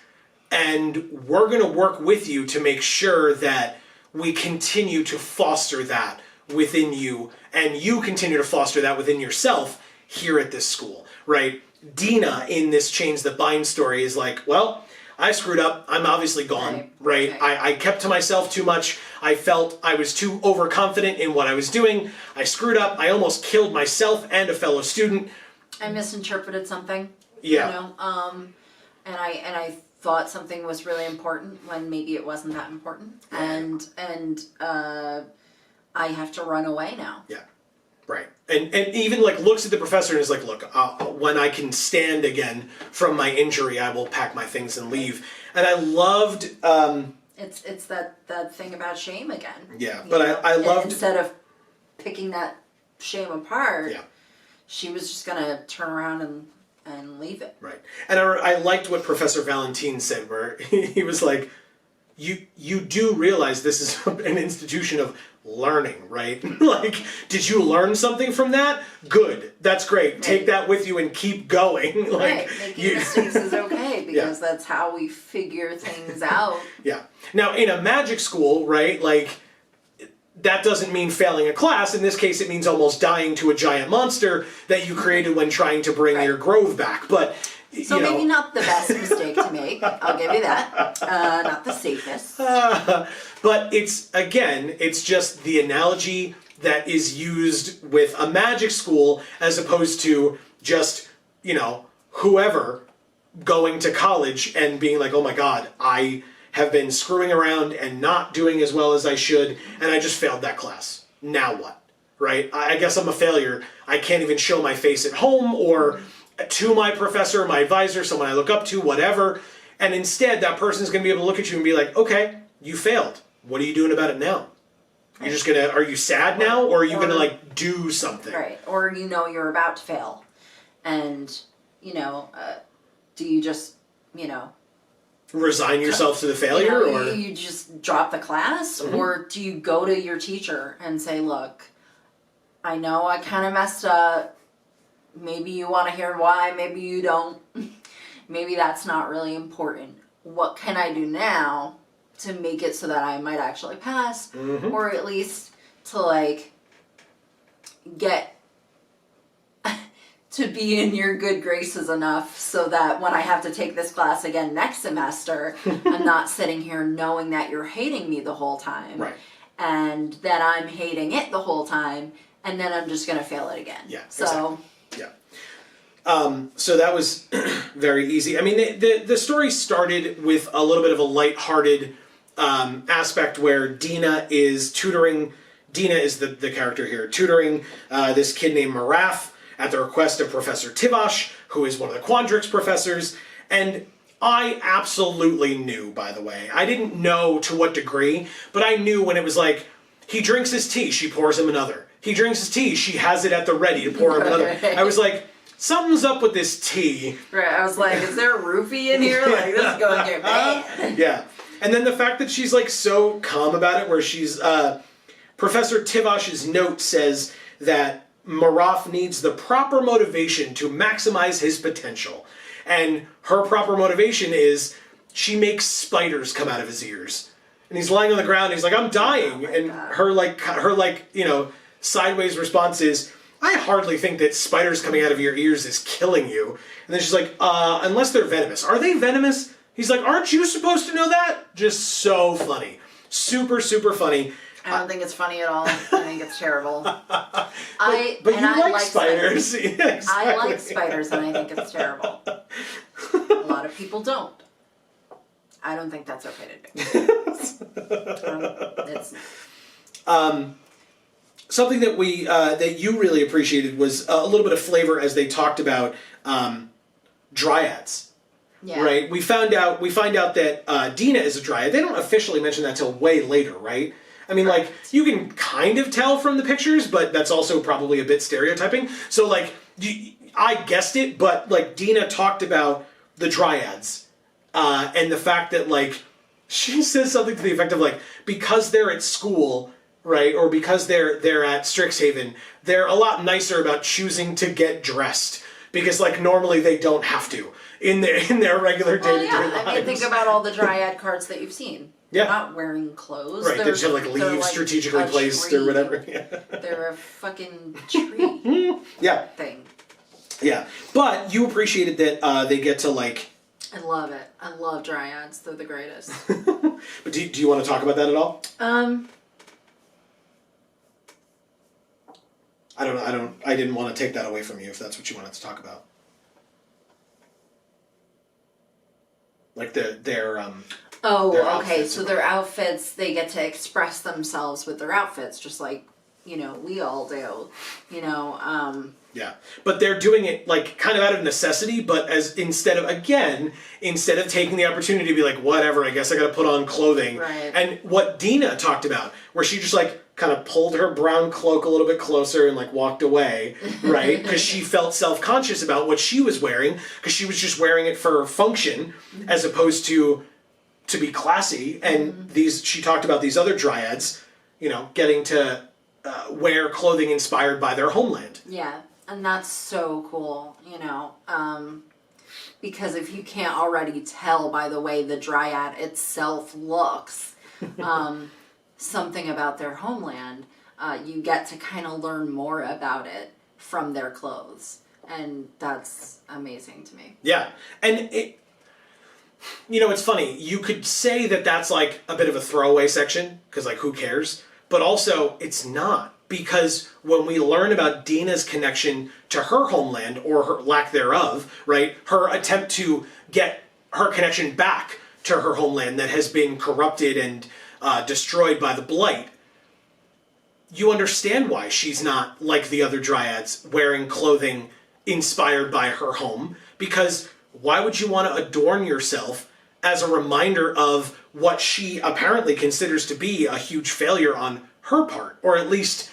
[SPEAKER 1] And we're going to work with you to make sure that we continue to foster that within you, and you continue to foster that within yourself here at this school, right? Dina in this Chains That Bind story is like, well, I screwed up. I'm obviously gone, right? I kept to myself too much. I felt I was too overconfident in what I was doing. I screwed up. I almost killed myself and a fellow student.
[SPEAKER 2] I misinterpreted something.
[SPEAKER 1] Yeah.
[SPEAKER 2] And I thought something was really important when maybe it wasn't that important. And I have to run away now.
[SPEAKER 1] Yeah. Right. And even like looks at the professor and is like, look, when I can stand again from my injury, I will pack my things and leave. And I loved...
[SPEAKER 2] It's that thing about shame again.
[SPEAKER 1] Yeah, but I loved...
[SPEAKER 2] Instead of picking that shame apart, she was just gonna turn around and leave it.
[SPEAKER 1] Right. And I liked what Professor Valentine said, where he was like, you do realize this is an institution of learning, right? Like, did you learn something from that? Good. That's great. Right. Take that with you and keep going. Like,
[SPEAKER 2] right. Making mistakes is okay because that's how we figure things out.
[SPEAKER 1] Yeah. Now, in a magic school, right, like, that doesn't mean failing a class. In this case, it means almost dying to a giant monster that you created when trying to bring your grove back. But
[SPEAKER 2] so maybe not the best mistake to make. I'll give you that. Not the safest.
[SPEAKER 1] But it's just the analogy that is used with a magic school as opposed to just, whoever going to college and being like, oh my God, I have been screwing around and not doing as well as I should, and I just failed that class. Now what? Right? I guess I'm a failure. I can't even show my face at home or to my professor, my advisor, someone I look up to, whatever. And instead, that person's going to be able to look at you and be like, okay, you failed. What are you doing about it now? You're just going to, are you sad now? Or are you going to like do something?
[SPEAKER 2] Right. Or you're about to fail. And, do you just,
[SPEAKER 1] resign yourself to the failure? Or
[SPEAKER 2] you just drop the class? Mm-hmm. Or do you go to your teacher and say, look, I know I kind of messed up. Maybe you want to hear why, maybe you don't. Maybe that's not really important. What can I do now to make it so that I might actually pass? Mm-hmm. Or at least to get to be in your good graces enough so that when I have to take this class again next semester, I'm not sitting here knowing that you're hating me the whole time.
[SPEAKER 1] Right.
[SPEAKER 2] And that I'm hating it the whole time, and then I'm just going to fail it again.
[SPEAKER 1] Yeah,
[SPEAKER 2] so
[SPEAKER 1] exactly. Yeah. So that was very easy. I mean, the story started with a little bit of a lighthearted aspect where Dina is tutoring. Dina is the character here, tutoring this kid named Maraf at the request of Professor Tivash, who is one of the Quandrix professors. And I absolutely knew, by the way. I didn't know to what degree, but I knew when it was like, he drinks his tea, she pours him another. He drinks his tea, she has it at the ready to pour him another. I was like, something's up with this tea.
[SPEAKER 2] Right, I was like, is there a roofie in here? Like, this is going to get bad.
[SPEAKER 1] Yeah. And then the fact that she's like so calm about it, where she's, Professor Tivash's note says that Maraf needs the proper motivation to maximize his potential. And her proper motivation is she makes spiders come out of his ears. And he's lying on the ground, and he's like, I'm dying. And her sideways response is, I hardly think that spiders coming out of your ears is killing you. And then she's like, unless they're venomous. Are they venomous? He's like, aren't you supposed to know that? Just so funny. Super, super funny.
[SPEAKER 2] I don't think it's funny at all. I think it's terrible.
[SPEAKER 1] But you like spiders. Yeah, exactly.
[SPEAKER 2] I like spiders, and I think it's terrible. A lot of people don't. I don't think that's okay to do. It's
[SPEAKER 1] something that that you really appreciated was a little bit of flavor as they talked about dryads.
[SPEAKER 2] Yeah.
[SPEAKER 1] Right. We find out that Dina is a dryad. They don't officially mention that till way later, right? I mean, like, you can kind of tell from the pictures, but that's also probably a bit stereotyping. So, like, I guessed it, but, like, Dina talked about the dryads and the fact that, like, she says something to the effect of, like, because they're at school, right, or because they're at Strixhaven, they're a lot nicer about choosing to get dressed because, like, normally they don't have to in their regular day-to-day lives.
[SPEAKER 2] I mean, think about all the dryad cards that you've seen.
[SPEAKER 1] Yeah.
[SPEAKER 2] They're not wearing clothes.
[SPEAKER 1] Right, they just have like leaves strategically placed or whatever. Yeah.
[SPEAKER 2] They're a fucking tree thing.
[SPEAKER 1] Yeah. But you appreciated that they get to like...
[SPEAKER 2] I love it. I love dryads. They're the greatest.
[SPEAKER 1] But do you want to talk about that at all? I didn't want to take that away from you if that's what you wanted to talk about. Like their
[SPEAKER 2] okay. So their outfits, they get to express themselves with their outfits, just like, we all do.
[SPEAKER 1] Yeah. But they're doing it like kind of out of necessity, but instead of taking the opportunity to be like, whatever, I guess I gotta put on clothing.
[SPEAKER 2] Right.
[SPEAKER 1] And what Dina talked about, where she just like, kind of pulled her brown cloak a little bit closer and like walked away, right? Because she felt self-conscious about what she was wearing, because she was just wearing it for function as opposed to be classy. And she talked about these other dryads, you know, getting to wear clothing inspired by their homeland.
[SPEAKER 2] Yeah, and that's so cool, you know, because if you can't already tell by the way the dryad itself looks, something about their homeland, you get to kind of learn more about it from their clothes. And that's amazing to me.
[SPEAKER 1] Yeah. And you know, it's funny. You could say that that's like a bit of a throwaway section, because like, who cares? But also, it's not. Because when we learn about Dina's connection to her homeland, or her lack thereof, right? Her attempt to get her connection back to her homeland that has been corrupted and destroyed by the blight, you understand why she's not like the other dryads wearing clothing inspired by her home. Because why would you want to adorn yourself as a reminder of what she apparently considers to be a huge failure on her part, or at least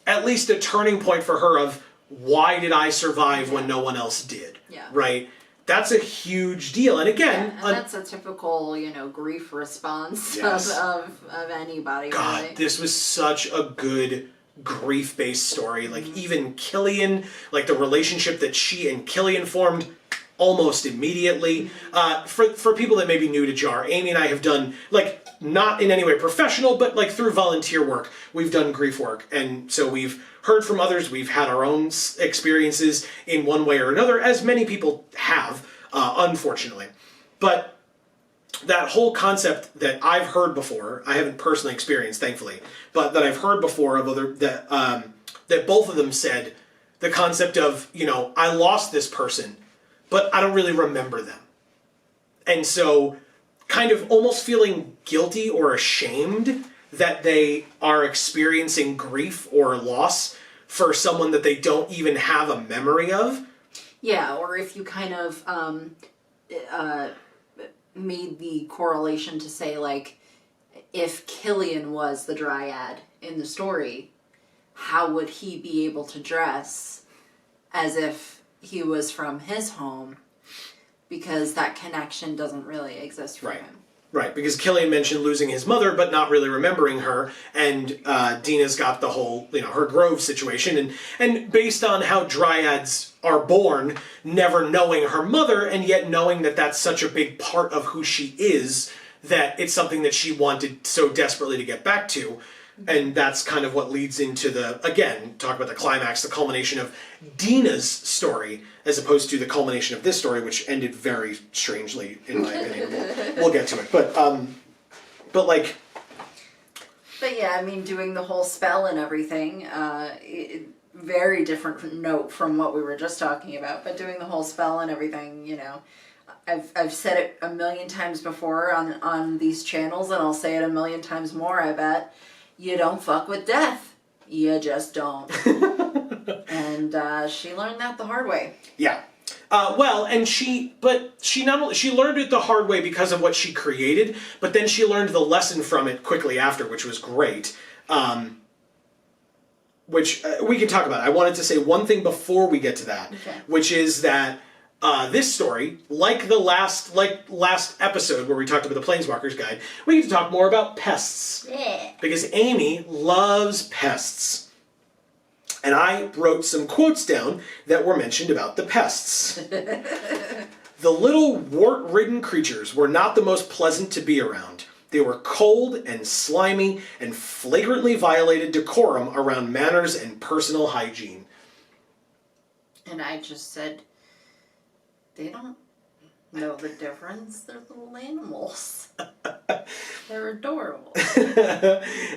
[SPEAKER 1] a turning point for her of, why did I survive when no one else did?
[SPEAKER 2] Yeah.
[SPEAKER 1] Right? That's a huge deal. And again,
[SPEAKER 2] and that's a typical, you know, grief response of anybody.
[SPEAKER 1] God,
[SPEAKER 2] really.
[SPEAKER 1] This was such a good grief-based story. Like, even Killian, like the relationship that she and Killian formed almost immediately. For people that may be new to JaAR, Amy and I have done, like, not in any way professional, but like through volunteer work, we've done grief work. And so we've heard from others, we've had our own experiences in one way or another, as many people have, unfortunately. But that whole concept that I've heard before, I haven't personally experienced, thankfully, but that I've heard before of other, that both of them said, the concept of, you know, I lost this person, but I don't really remember them. And so kind of almost feeling guilty or ashamed that they are experiencing grief or loss for someone that they don't even have a memory of.
[SPEAKER 2] Yeah, or if you kind of made the correlation to say, like, if Killian was the dryad in the story, how would he be able to dress as if he was from his home? Because that connection doesn't really exist for him.
[SPEAKER 1] Right, because Killian mentioned losing his mother, but not really remembering her, and Dina's got the whole, you know, her grove situation, and based on how dryads are born, never knowing her mother, and yet knowing that that's such a big part of who she is, that it's something that she wanted so desperately to get back to. And that's kind of what leads into the, again, talk about the climax, the culmination of Dina's story, as opposed to the culmination of this story, which ended very strangely, in my opinion. We'll get to it. But
[SPEAKER 2] yeah, I mean, doing the whole spell and everything, very different note from what we were just talking about, but doing the whole spell and everything, you know, I've said it a million times before on these channels, and I'll say it a million times more, I bet. You don't fuck with death. You just don't. And she learned that the hard way.
[SPEAKER 1] Yeah. And she learned it the hard way because of what she created, but then she learned the lesson from it quickly after, which was great. Which we can talk about. I wanted to say one thing before we get to that, which is that this story, like the last episode where we talked about the Planeswalkers Guide, we get to talk more about pests.
[SPEAKER 2] Yeah.
[SPEAKER 1] Because Amy loves pests. And I wrote some quotes down that were mentioned about the pests. The little wart-ridden creatures were not the most pleasant to be around. They were cold and slimy and flagrantly violated decorum around manners and personal hygiene.
[SPEAKER 2] And I just said, they don't know the difference. They're little animals. They're adorable.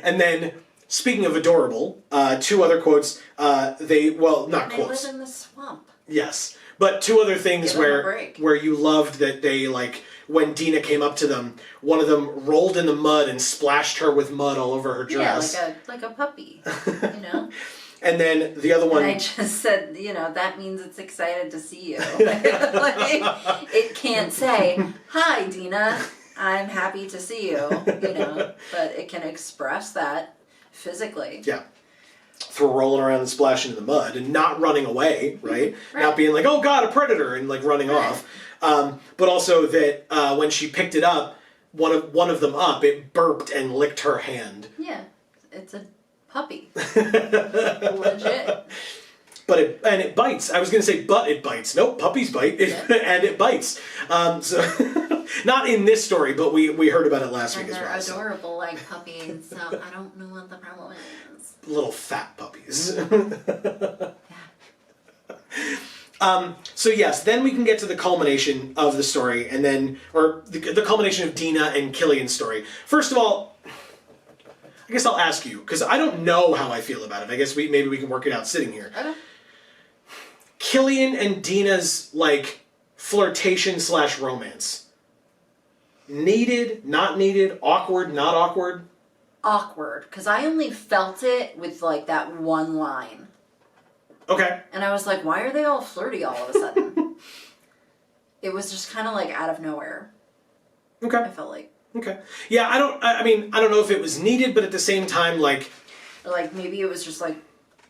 [SPEAKER 1] And then, speaking of adorable, two other quotes. Not quotes.
[SPEAKER 2] They live in the swamp.
[SPEAKER 1] Yes. But two other things where you loved that they, like, when Dina came up to them, one of them rolled in the mud and splashed her with mud all over her dress.
[SPEAKER 2] Yeah, like a puppy, you know?
[SPEAKER 1] And then the other one...
[SPEAKER 2] And I just said, you know, that means it's excited to see you. Like, it can't say, hi, Dina, I'm happy to see you, you know, but it can express that physically.
[SPEAKER 1] Yeah. For rolling around and splashing in the mud and not running away, right? Not being like, oh God, a predator, and like running off. But also that when she picked it up, one of them up, it burped and licked her hand.
[SPEAKER 2] Yeah, it's a puppy. Legit.
[SPEAKER 1] But it bites. I was going to say, but it bites. Nope, puppies bite, and it bites. So not in this story, but we heard about it last week as well.
[SPEAKER 2] And they're adorable like puppies, so I don't know what the problem is.
[SPEAKER 1] Little fat puppies.
[SPEAKER 2] Yeah.
[SPEAKER 1] So yes, then we can get to the culmination of the story, and then, or the culmination of Dina and Killian's story. First of all, I guess I'll ask you, because I don't know how I feel about it. I guess maybe we can work it out sitting here.
[SPEAKER 2] Okay.
[SPEAKER 1] Killian and Dina's, like, flirtation/romance. Needed, not needed, awkward, not awkward?
[SPEAKER 2] Awkward, because I only felt it with, like, that one line.
[SPEAKER 1] Okay.
[SPEAKER 2] And I was like, why are they all flirty all of a sudden? It was just kind of, like, out of nowhere.
[SPEAKER 1] Okay.
[SPEAKER 2] I felt like.
[SPEAKER 1] Okay. Yeah, I don't know if it was needed, but at the same time, like...
[SPEAKER 2] Like, maybe it was just, like,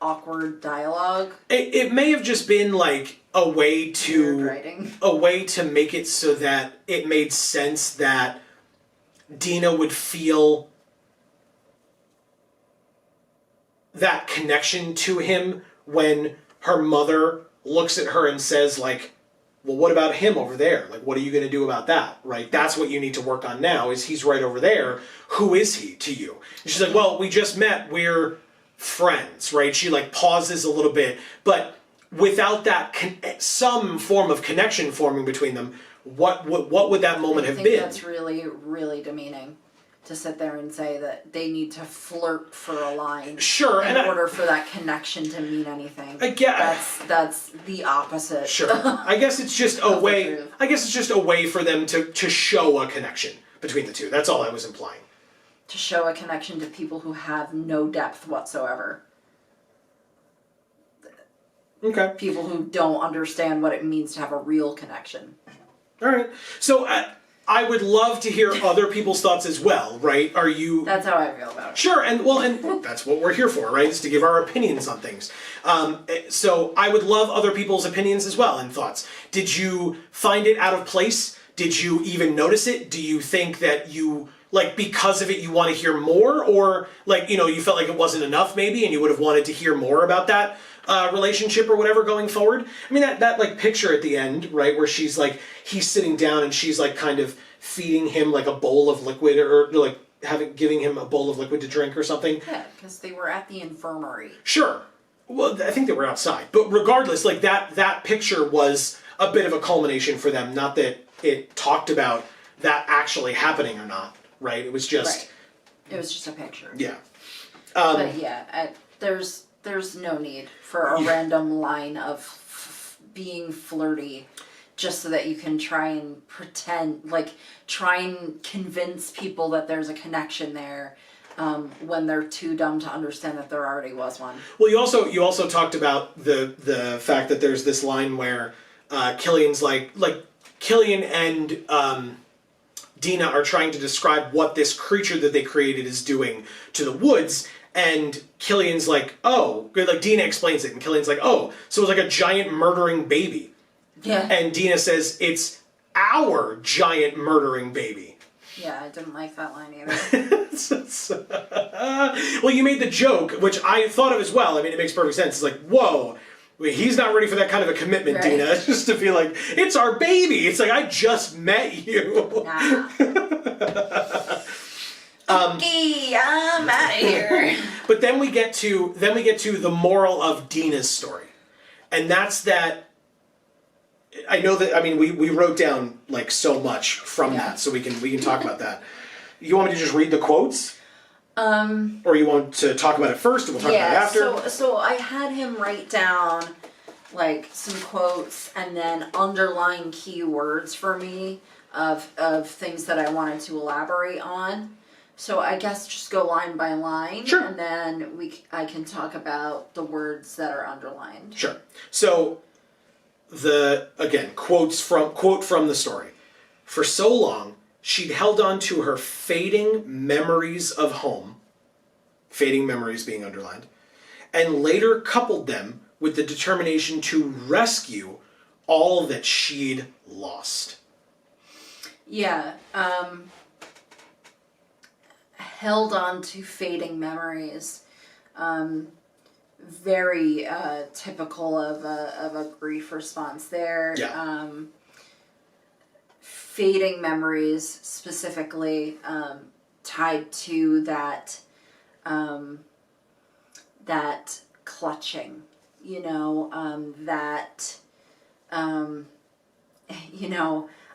[SPEAKER 2] awkward dialogue.
[SPEAKER 1] It may have just been, like, a way to...
[SPEAKER 2] Weird writing.
[SPEAKER 1] A way to make it so that it made sense that Dina would feel that connection to him when her mother looks at her and says, like, well, what about him over there? Like, what are you going to do about that, right? That's what you need to work on now, is he's right over there. Who is he to you? And she's like, well, we just met. We're friends, right? She, like, pauses a little bit. But without that, some form of connection forming between them, what would that moment have been?
[SPEAKER 2] I think that's really, really demeaning. To sit there and say that they need to flirt for a line,
[SPEAKER 1] sure,
[SPEAKER 2] in order for that connection to mean anything. That's the opposite.
[SPEAKER 1] Sure, I guess it's just a way. I guess it's just a way for them to show a connection between the two. That's all I was implying.
[SPEAKER 2] To show a connection to people who have no depth whatsoever.
[SPEAKER 1] Okay.
[SPEAKER 2] People who don't understand what it means to have a real connection.
[SPEAKER 1] All right. So. I would love to hear other people's thoughts as well, right? Are you...
[SPEAKER 2] That's how I feel about it.
[SPEAKER 1] Sure, and that's what we're here for, right? Is to give our opinions on things. So I would love other people's opinions as well and thoughts. Did you find it out of place? Did you even notice it? Do you think that you, like, because of it, you want to hear more? Or, like, you know, you felt like it wasn't enough maybe and you would have wanted to hear more about that relationship or whatever going forward? I mean, that like picture at the end, right, where she's like, he's sitting down and she's like kind of feeding him like a bowl of liquid, or like giving him a bowl of liquid to drink or something.
[SPEAKER 2] Yeah, because they were at the infirmary.
[SPEAKER 1] Sure. Well, I think they were outside. But regardless, like that picture was a bit of a culmination for them. Not that it talked about that actually happening or not, right? It was just...
[SPEAKER 2] Right. It was just a picture.
[SPEAKER 1] Yeah.
[SPEAKER 2] But yeah, there's no need for a random line of being flirty just so that you can try and try and convince people that there's a connection there when they're too dumb to understand that there already was one.
[SPEAKER 1] Well, you also talked about the fact that there's this line where Killian's like Killian and Dina are trying to describe what this creature that they created is doing to the woods. And Killian's like, oh, like Dina explains it, and Killian's like, oh, so it was like a giant murdering baby.
[SPEAKER 2] Yeah.
[SPEAKER 1] And Dina says, it's our giant murdering baby.
[SPEAKER 2] Yeah, I didn't like that line either.
[SPEAKER 1] Well, you made the joke, which I thought of as well. I mean, it makes perfect sense. It's like, whoa, he's not ready for that kind of a commitment, right. Dina. Just to feel like, it's our baby. It's like, I just met you.
[SPEAKER 2] Nah. Okay, I'm out of here.
[SPEAKER 1] But then we get to the moral of Dina's story, and that's that. I know that. I mean, we wrote down like so much from that, so we can talk about that. You want me to just read the quotes, or you want to talk about it first, and we'll talk about it after?
[SPEAKER 2] So I had him write down like some quotes and then underline keywords for me of things that I wanted to elaborate on. So I guess just go line by line,
[SPEAKER 1] sure.
[SPEAKER 2] And then I can talk about the words that are underlined.
[SPEAKER 1] Sure. So quote from the story. For so long, she'd held on to her fading memories of home. fading memories being underlined, and later coupled them with the determination to rescue all that she'd lost.
[SPEAKER 2] Yeah, held on to fading memories. Very typical of a grief response there.
[SPEAKER 1] Yeah.
[SPEAKER 2] Fading memories specifically tied to that that clutching,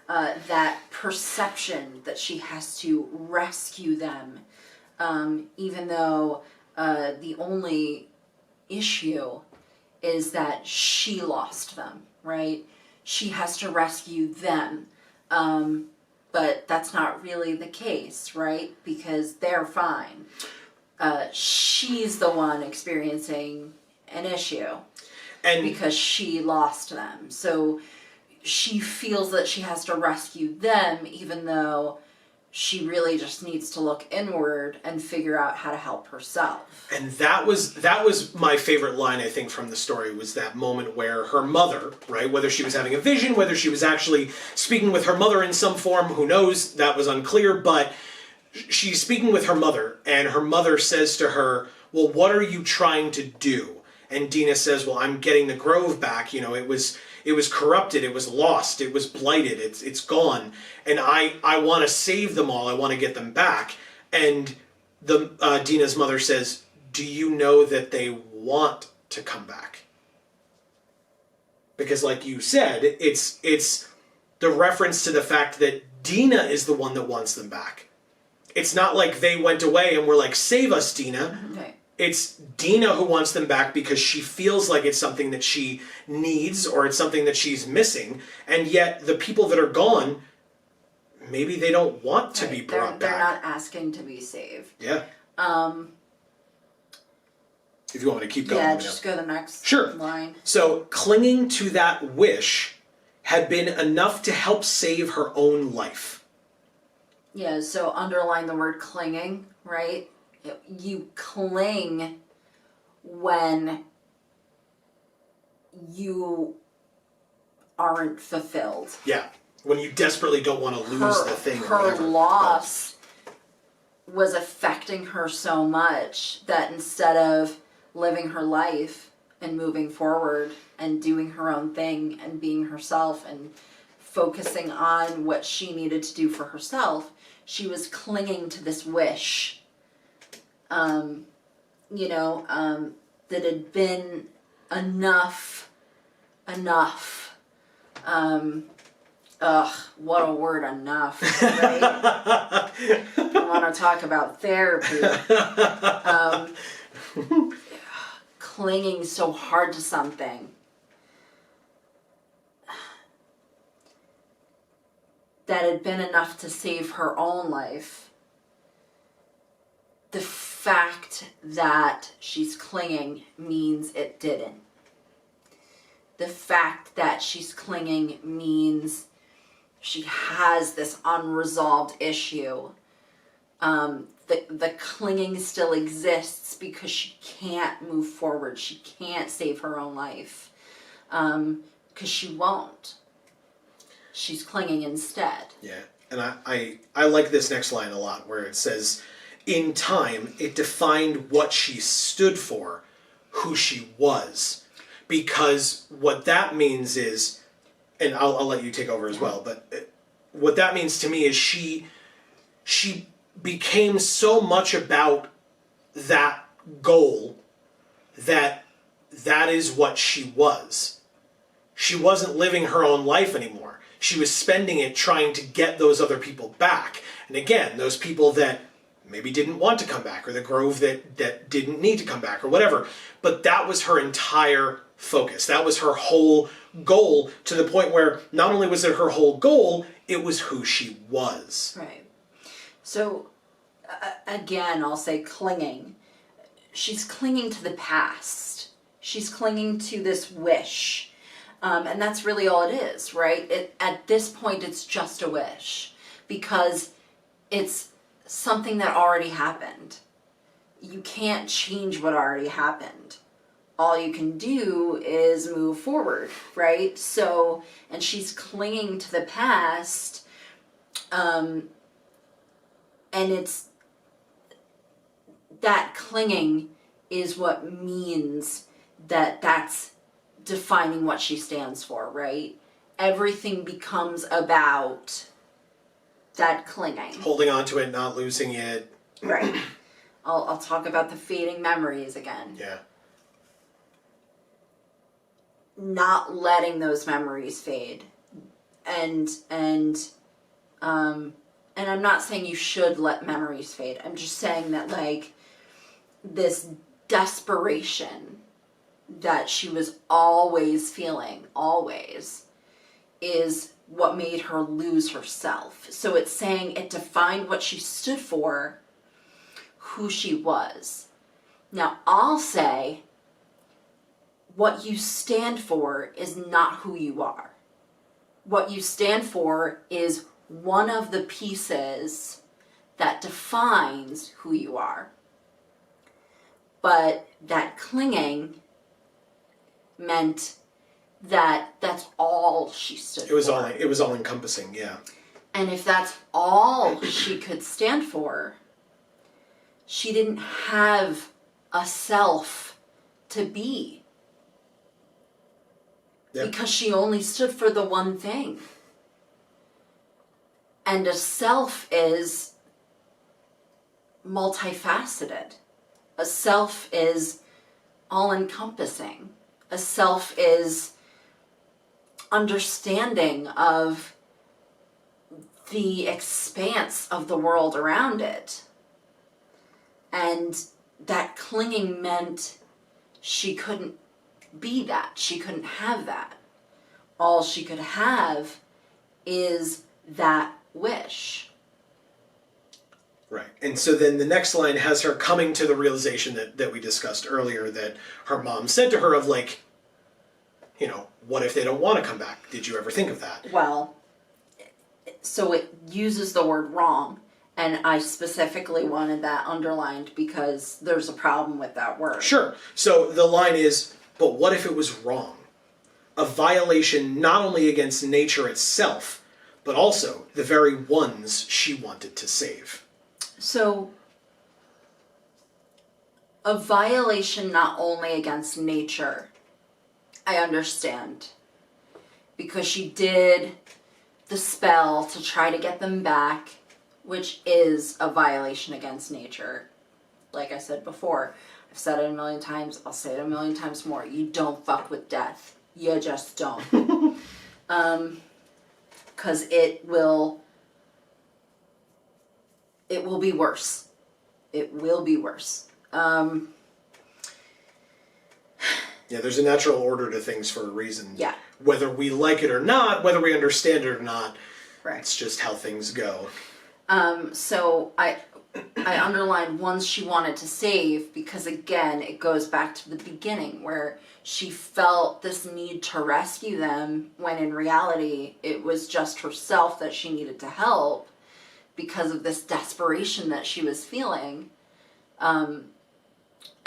[SPEAKER 2] that perception that she has to rescue them, even though the only issue is that she lost them, right? She has to rescue them. But that's not really the case, right? Because they're fine. She's the one experiencing an issue. And because she lost them. So she feels that she has to rescue them, even though she really just needs to look inward and figure out how to help herself.
[SPEAKER 1] And that was my favorite line, I think, from the story, was that moment where her mother, right, whether she was having a vision, whether she was actually speaking with her mother in some form, who knows, that was unclear, but she's speaking with her mother, and her mother says to her, well, what are you trying to do? And Dina says, well, I'm getting the grove back. It was corrupted, it was lost, it was blighted, it's gone, and I want to save them all, I want to get them back. And Dina's mother says, do you know that they want to come back? Because like you said, it's the reference to the fact that Dina is the one that wants them back. It's not like they went away and were like, save us, Dina.
[SPEAKER 2] Okay.
[SPEAKER 1] It's Dina who wants them back because she feels like it's something that she needs, or it's something that she's missing, and yet the people that are gone, maybe they don't want to be brought back.
[SPEAKER 2] They're not asking to be saved.
[SPEAKER 1] Yeah. If you want me to keep going.
[SPEAKER 2] Yeah, just go to the next line.
[SPEAKER 1] So, clinging to that wish had been enough to help save her own life.
[SPEAKER 2] Yeah, so underline the word clinging, right? You cling when you aren't fulfilled.
[SPEAKER 1] Yeah, when you desperately don't want to lose the thing.
[SPEAKER 2] Her loss was affecting her so much that instead of living her life and moving forward and doing her own thing and being herself and focusing on what she needed to do for herself, she was clinging to this wish. That had been enough. What a word, enough, right? I want to talk about therapy. Clinging so hard to something that had been enough to save her own life. The fact that she's clinging means it didn't. The fact that she's clinging means she has this unresolved issue. The clinging still exists because she can't move forward. She can't save her own life. Because she won't. She's clinging instead.
[SPEAKER 1] Yeah, and I like this next line a lot, where it says, in time, it defined what she stood for, who she was. Because what that means is, and I'll let you take over as well, but what that means to me is she became so much about that goal that is what she was. She wasn't living her own life anymore. She was spending it trying to get those other people back. And again, those people that maybe didn't want to come back, or the grove that didn't need to come back, or whatever. But that was her entire focus. That was her whole goal, to the point where not only was it her whole goal, it was who she was.
[SPEAKER 2] Right. So, again, I'll say clinging. She's clinging to the past. She's clinging to this wish. And that's really all it is, right? At this point, it's just a wish. Because it's something that already happened. you can't change what already happened. All you can do is move forward, right? So, and she's clinging to the past, and it's that clinging is what means that that's defining what she stands for, right? Everything becomes about that clinging.
[SPEAKER 1] Holding on to it, not losing it.
[SPEAKER 2] Right. I'll talk about the fading memories again.
[SPEAKER 1] Yeah.
[SPEAKER 2] Not letting those memories fade. And I'm not saying you should let memories fade. I'm just saying that, like, this desperation that she was always feeling, always, is what made her lose herself. So it's saying it defined what she stood for, who she was. Now, I'll say what you stand for is not who you are. What you stand for is one of the pieces that defines who you are. But that clinging meant that that's all she stood for.
[SPEAKER 1] It was all encompassing, yeah.
[SPEAKER 2] And if that's all she could stand for, she didn't have a self to be.
[SPEAKER 1] Yep.
[SPEAKER 2] Because she only stood for the one thing. And a self is multifaceted. A self is all-encompassing. A self is understanding of the expanse of the world around it. And that clinging meant she couldn't be that. She couldn't have that. All she could have is that wish.
[SPEAKER 1] Right. And so then the next line has her coming to the realization that we discussed earlier, that her mom said to her of, like, you know, what if they don't want to come back? Did you ever think of that?
[SPEAKER 2] Well, so it uses the word wrong, and I specifically wanted that underlined because there's a problem with that word.
[SPEAKER 1] Sure. So the line is, but what if it was wrong? A violation not only against nature itself, but also the very ones she wanted to save.
[SPEAKER 2] So, a violation not only against nature, I understand, because she did the spell to try to get them back, which is a violation against nature. Like I said before, I've said it a million times, I'll say it a million times more. You don't fuck with death. You just don't. 'Cause it will be worse. It will be worse.
[SPEAKER 1] Yeah, there's a natural order to things for a reason.
[SPEAKER 2] Yeah.
[SPEAKER 1] Whether we like it or not, whether we understand it or not,
[SPEAKER 2] Right.
[SPEAKER 1] it's just how things go.
[SPEAKER 2] So I underlined ones she wanted to save because, again, it goes back to the beginning where she felt this need to rescue them when in reality it was just herself that she needed to help because of this desperation that she was feeling.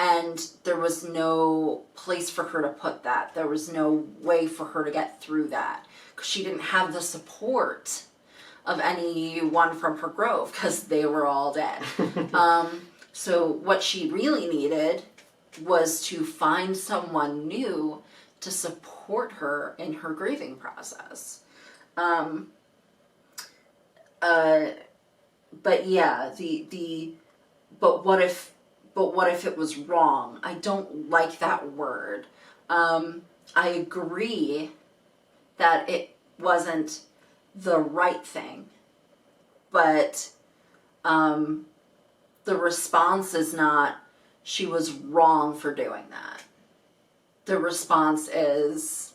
[SPEAKER 2] And there was no place for her to put that. There was no way for her to get through that because she didn't have the support of anyone from her grove because they were all dead. So what she really needed was to find someone new to support her in her grieving process. But yeah, but what if it was wrong? I don't like that word. I agree that it wasn't the right thing, but the response is not she was wrong for doing that. The response is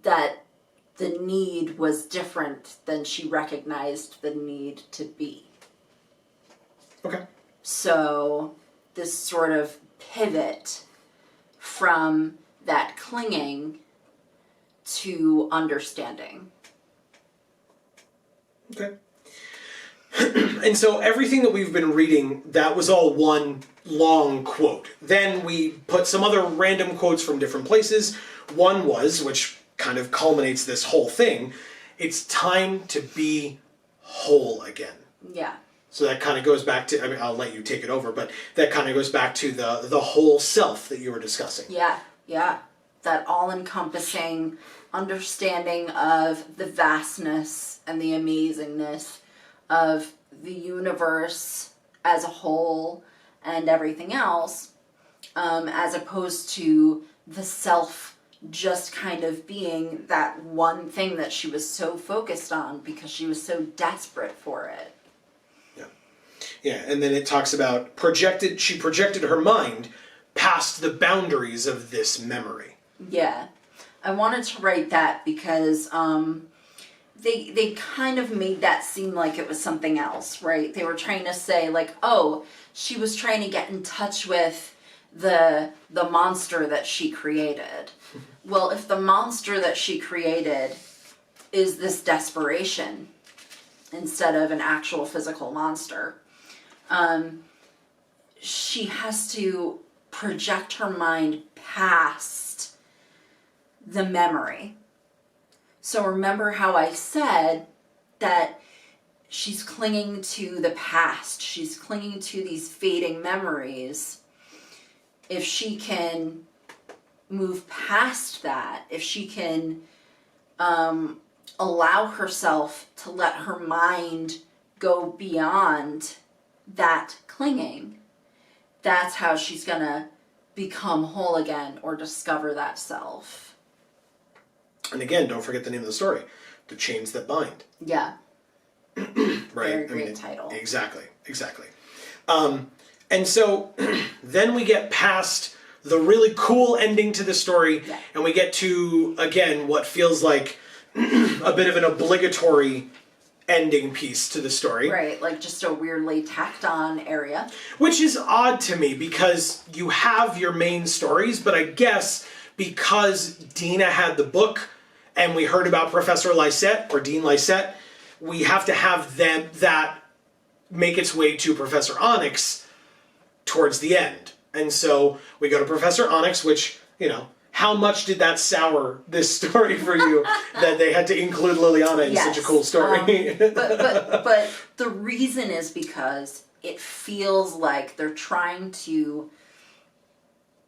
[SPEAKER 2] that the need was different than she recognized the need to be.
[SPEAKER 1] Okay.
[SPEAKER 2] So this sort of pivot from that clinging to understanding.
[SPEAKER 1] Okay. And so everything that we've been reading, that was all one long quote. Then we put some other random quotes from different places. One was, which kind of culminates this whole thing, it's time to be whole again.
[SPEAKER 2] Yeah.
[SPEAKER 1] So that kind of goes back to, I mean, I'll let you take it over, but that kind of goes back to the whole self that you were discussing.
[SPEAKER 2] Yeah, yeah. That all-encompassing understanding of the vastness and the amazingness of the universe as a whole and everything else, as opposed to the self just kind of being that one thing that she was so focused on because she was so desperate for it.
[SPEAKER 1] Yeah, and then it talks about she projected her mind past the boundaries of this memory.
[SPEAKER 2] Yeah. I wanted to write that because they kind of made that seem like it was something else, right? They were trying to say like, oh, she was trying to get in touch with the monster that she created. Well, if the monster that she created is this desperation instead of an actual physical monster, she has to project her mind past the memory. So remember how I said that she's clinging to the past. She's clinging to these fading memories. If she can move past that, if she can allow herself to let her mind go beyond that clinging, that's how she's gonna become whole again or discover that self.
[SPEAKER 1] And again, don't forget the name of the story, The Chains That Bind.
[SPEAKER 2] Yeah.
[SPEAKER 1] Right?
[SPEAKER 2] Very great title.
[SPEAKER 1] Exactly. And so then we get past the really cool ending to the story, and we get to, again, what feels like a bit of an obligatory ending piece to the story.
[SPEAKER 2] Right, like just a weirdly tacked on area.
[SPEAKER 1] Which is odd to me because you have your main stories, but I guess because Dina had the book and we heard about Professor Lysette or Dean Lysette, we have to have that make its way to Professor Onyx towards the end. And so we go to Professor Onyx, which, you know, how much did that sour this story for you that they had to include Liliana in such a cool story?
[SPEAKER 2] but the reason is because it feels like they're trying to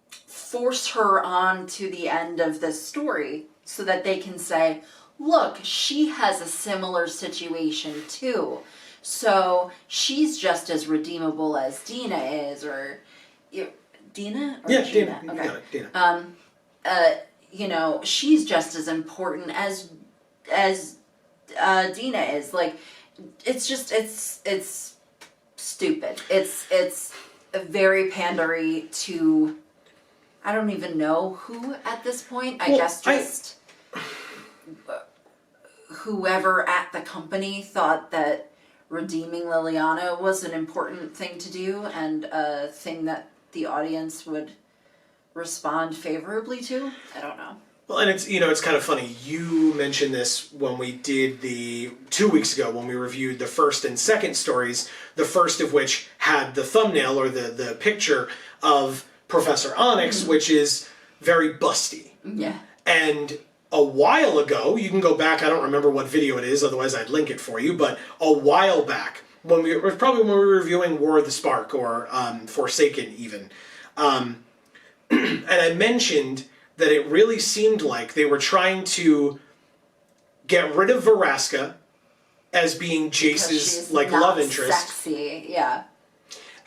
[SPEAKER 2] force her on to the end of this story so that they can say, look, she has a similar situation too. So she's just as redeemable as Dina is, or Dina? Or
[SPEAKER 1] yeah,
[SPEAKER 2] Gina?
[SPEAKER 1] Dina.
[SPEAKER 2] Okay.
[SPEAKER 1] You got it, Dina.
[SPEAKER 2] You know, she's just as important as Dina is. Like, it's just it's stupid. It's very pandery to, I don't even know who at this point. I guess just whoever at the company thought that redeeming Liliana was an important thing to do and a thing that the audience would respond favorably to. I don't know.
[SPEAKER 1] Well, and it's, you know, it's kind of funny. You mentioned this when we did 2 weeks ago when we reviewed the first and second stories, the first of which had the thumbnail or the picture of Professor Onyx, which is very busty.
[SPEAKER 2] Yeah.
[SPEAKER 1] And a while ago, you can go back, I don't remember what video it is, otherwise I'd link it for you, but a while back, when we were reviewing War of the Spark or Forsaken even, and I mentioned that it really seemed like they were trying to get rid of Veraska as being Jace's like love interest,
[SPEAKER 2] sexy, yeah,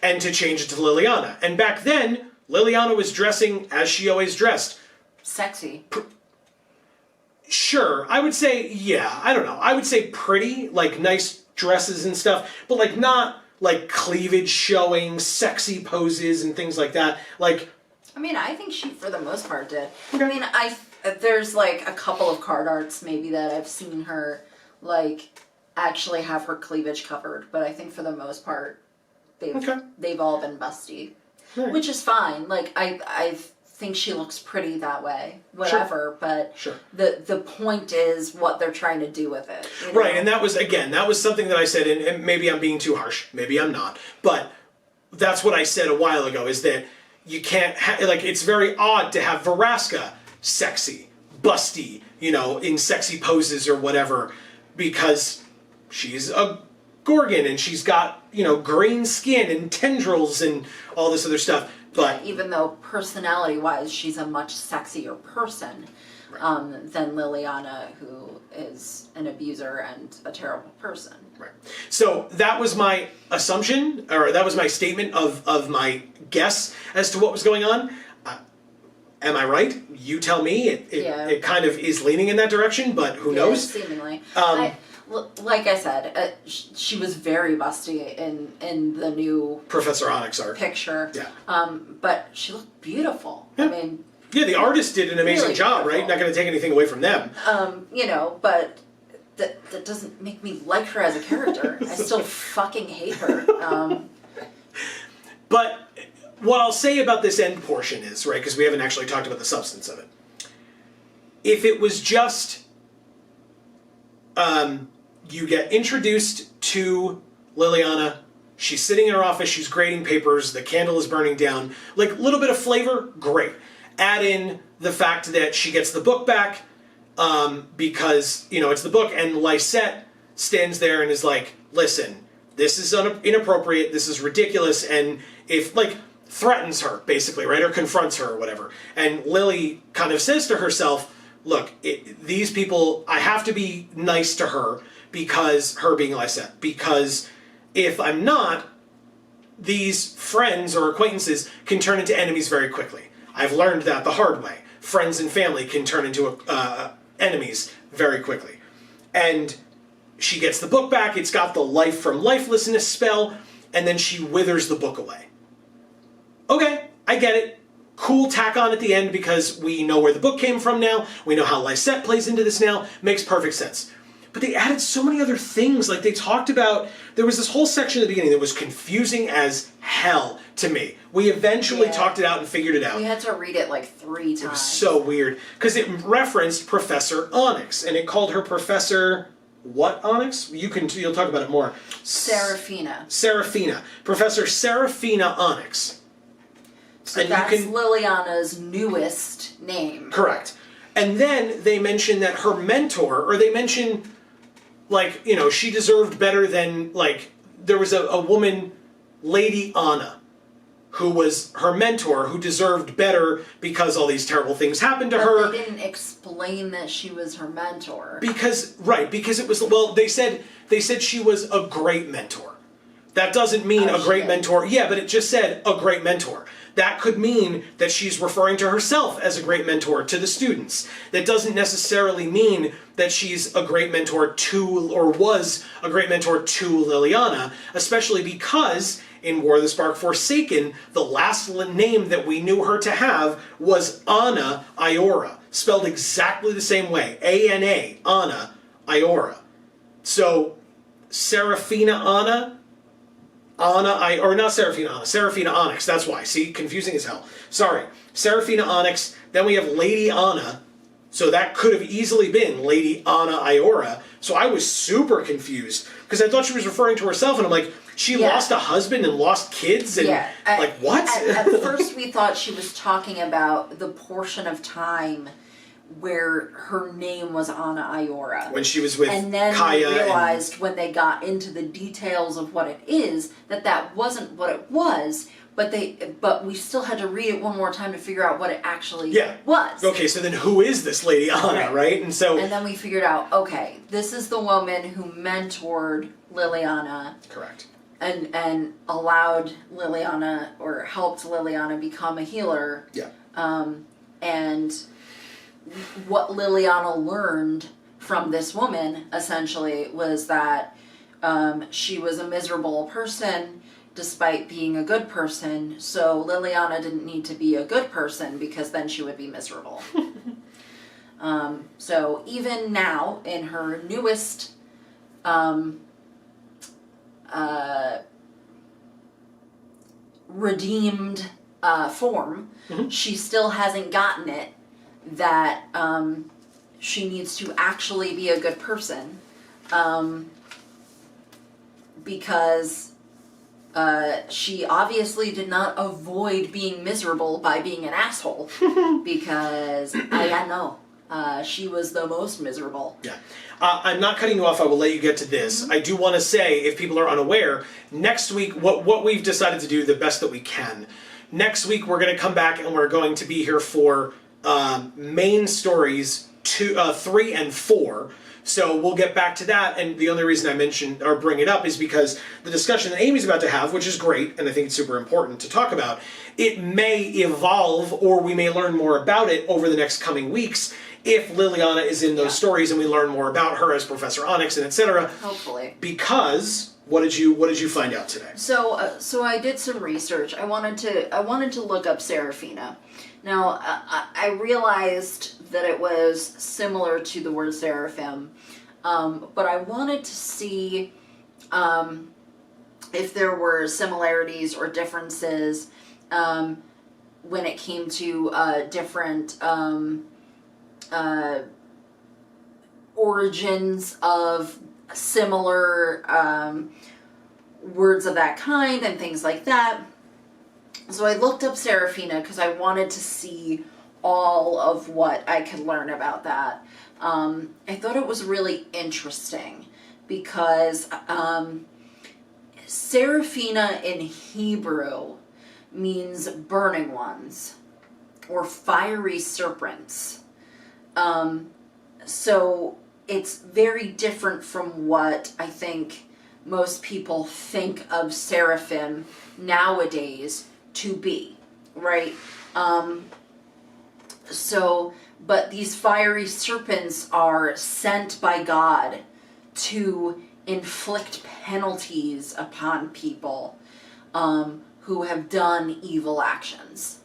[SPEAKER 1] and to change it to Liliana. And back then, Liliana was dressing as she always dressed.
[SPEAKER 2] Sexy.
[SPEAKER 1] Sure, I would say, yeah, I don't know. I would say pretty, like nice dresses and stuff, but like not like cleavage showing, sexy poses and things like that. Like,
[SPEAKER 2] I mean, I think she, for the most part, did.
[SPEAKER 1] Okay.
[SPEAKER 2] I mean, there's like a couple of card arts maybe that I've seen her like actually have her cleavage covered, but I think for the most part, they've all been busty,
[SPEAKER 1] Right.
[SPEAKER 2] which is fine. Like I think she looks pretty that way, whatever, but
[SPEAKER 1] Sure.
[SPEAKER 2] the point is what they're trying to do with it. You know?
[SPEAKER 1] Right, and that was something that I said, and maybe I'm being too harsh, maybe I'm not, but that's what I said a while ago, is that you can't, it's very odd to have Veraska sexy, busty, in sexy poses or whatever, because she's a Gorgon and she's got, green skin and tendrils and all this other stuff. But
[SPEAKER 2] even though personality-wise she's a much sexier person than Liliana, who is an abuser and a terrible person.
[SPEAKER 1] Right. So that was my assumption, or that was my statement of my guess as to what was going on. Am I right? You tell me. It kind of is leaning in that direction, but who knows?
[SPEAKER 2] Seemingly. Like I said, she was very busty in the new
[SPEAKER 1] Professor Onyx art
[SPEAKER 2] picture.
[SPEAKER 1] Yeah.
[SPEAKER 2] But she looked beautiful.
[SPEAKER 1] Yeah.
[SPEAKER 2] I mean,
[SPEAKER 1] yeah, the artist did an amazing
[SPEAKER 2] really
[SPEAKER 1] job,
[SPEAKER 2] beautiful.
[SPEAKER 1] right? Not going to take anything away from them.
[SPEAKER 2] But that doesn't make me like her as a character. I still fucking hate her.
[SPEAKER 1] But what I'll say about this end portion is, right, because we haven't actually talked about the substance of it. If it was just you get introduced to Liliana, she's sitting in her office, she's grading papers, the candle is burning down, like a little bit of flavor, great. Add in the fact that she gets the book back because, it's the book, and Lysette stands there and is like, listen, this is inappropriate, this is ridiculous, and threatens her, basically, right, or confronts her or whatever. And Lily kind of says to herself, look, these people, I have to be nice to her, because her being Lysette, because if I'm not, these friends or acquaintances can turn into enemies very quickly. I've learned that the hard way. Friends and family can turn into enemies very quickly. And she gets the book back, it's got the life from lifelessness spell, and then she withers the book away. Okay, I get it. Cool tack on at the end, because we know where the book came from now, we know how Lysette plays into this now, makes perfect sense. But they added so many other things, like they talked about, there was this whole section at the beginning that was confusing as hell to me. We eventually talked it out and figured it out.
[SPEAKER 2] We had to read it 3 times.
[SPEAKER 1] It was so weird, because it referenced Professor Onyx, and it called her Professor... What Onyx? You'll talk about it more. Serafina. Professor Serafina Onyx.
[SPEAKER 2] So and that's Liliana's newest name.
[SPEAKER 1] Correct. And then they mention that her mentor, or they mention, she deserved better than, there was a woman, Lady Anna, who was her mentor, who deserved better because all these terrible things happened to her.
[SPEAKER 2] They didn't explain that she was her mentor.
[SPEAKER 1] Because it was, they said she was a great mentor. That doesn't mean a great mentor. Yeah, but it just said a great mentor. That could mean that she's referring to herself as a great mentor to the students. That doesn't necessarily mean that she's a great mentor to, or was a great mentor to Liliana, especially because in War of the Spark Forsaken, the last name that we knew her to have was Anna Iora, spelled exactly the same way. A-N-A, Anna Iora. So, Serafina Anna, Serafina Onyx, that's why. See, confusing as hell. Sorry. Serafina Onyx, then we have Lady Anna, so that could have easily been Lady Anna Iora. So I was super confused, because I thought she was referring to herself, and I'm like, she lost a husband and lost kids, and what?
[SPEAKER 2] At first we thought she was talking about the portion of time where her name was Anna Iora.
[SPEAKER 1] When she was with Kaya.
[SPEAKER 2] And then we realized when they got into the details of what it is, that wasn't what it was, but we still had to read it one more time to figure out what it actually was.
[SPEAKER 1] Okay, so then who is this Lady Anna, right? And
[SPEAKER 2] then we figured out, okay, this is the woman who mentored Liliana.
[SPEAKER 1] Correct.
[SPEAKER 2] And allowed Liliana, or helped Liliana become a healer.
[SPEAKER 1] Yeah.
[SPEAKER 2] And what Liliana learned from this woman, essentially, was that she was a miserable person despite being a good person, so Liliana didn't need to be a good person, because then she would be miserable. So even now, in her newest redeemed form. She still hasn't gotten it that she needs to actually be a good person, because she obviously did not avoid being miserable by being an asshole, because I know she was the most miserable.
[SPEAKER 1] Yeah. I'm not cutting you off. I will let you get to this. I do want to say, if people are unaware, next week, what we've decided to do the best that we can. Next week, we're going to come back and we're going to be here for main stories 3 and 4. So we'll get back to that, and the only reason I mention or bring it up is because the discussion that Amy's about to have, which is great, and I think it's super important to talk about, it may evolve, or we may learn more about it over the next coming weeks if Liliana is in those stories and we learn more about her as Professor Onyx and etc.
[SPEAKER 2] Hopefully.
[SPEAKER 1] Because what did you find out today?
[SPEAKER 2] So I did some research. I wanted to look up Seraphina. Now, I realized that it was similar to the word seraphim, but I wanted to see if there were similarities or differences when it came to different origins of similar words of that kind and things like that. So I looked up Seraphina because I wanted to see all of what I could learn about that. I thought it was really interesting because Seraphina in Hebrew means burning ones or fiery serpents. So it's very different from what I think most people think of seraphim nowadays to be, right? But these fiery serpents are sent by God to inflict penalties upon people who have done evil actions.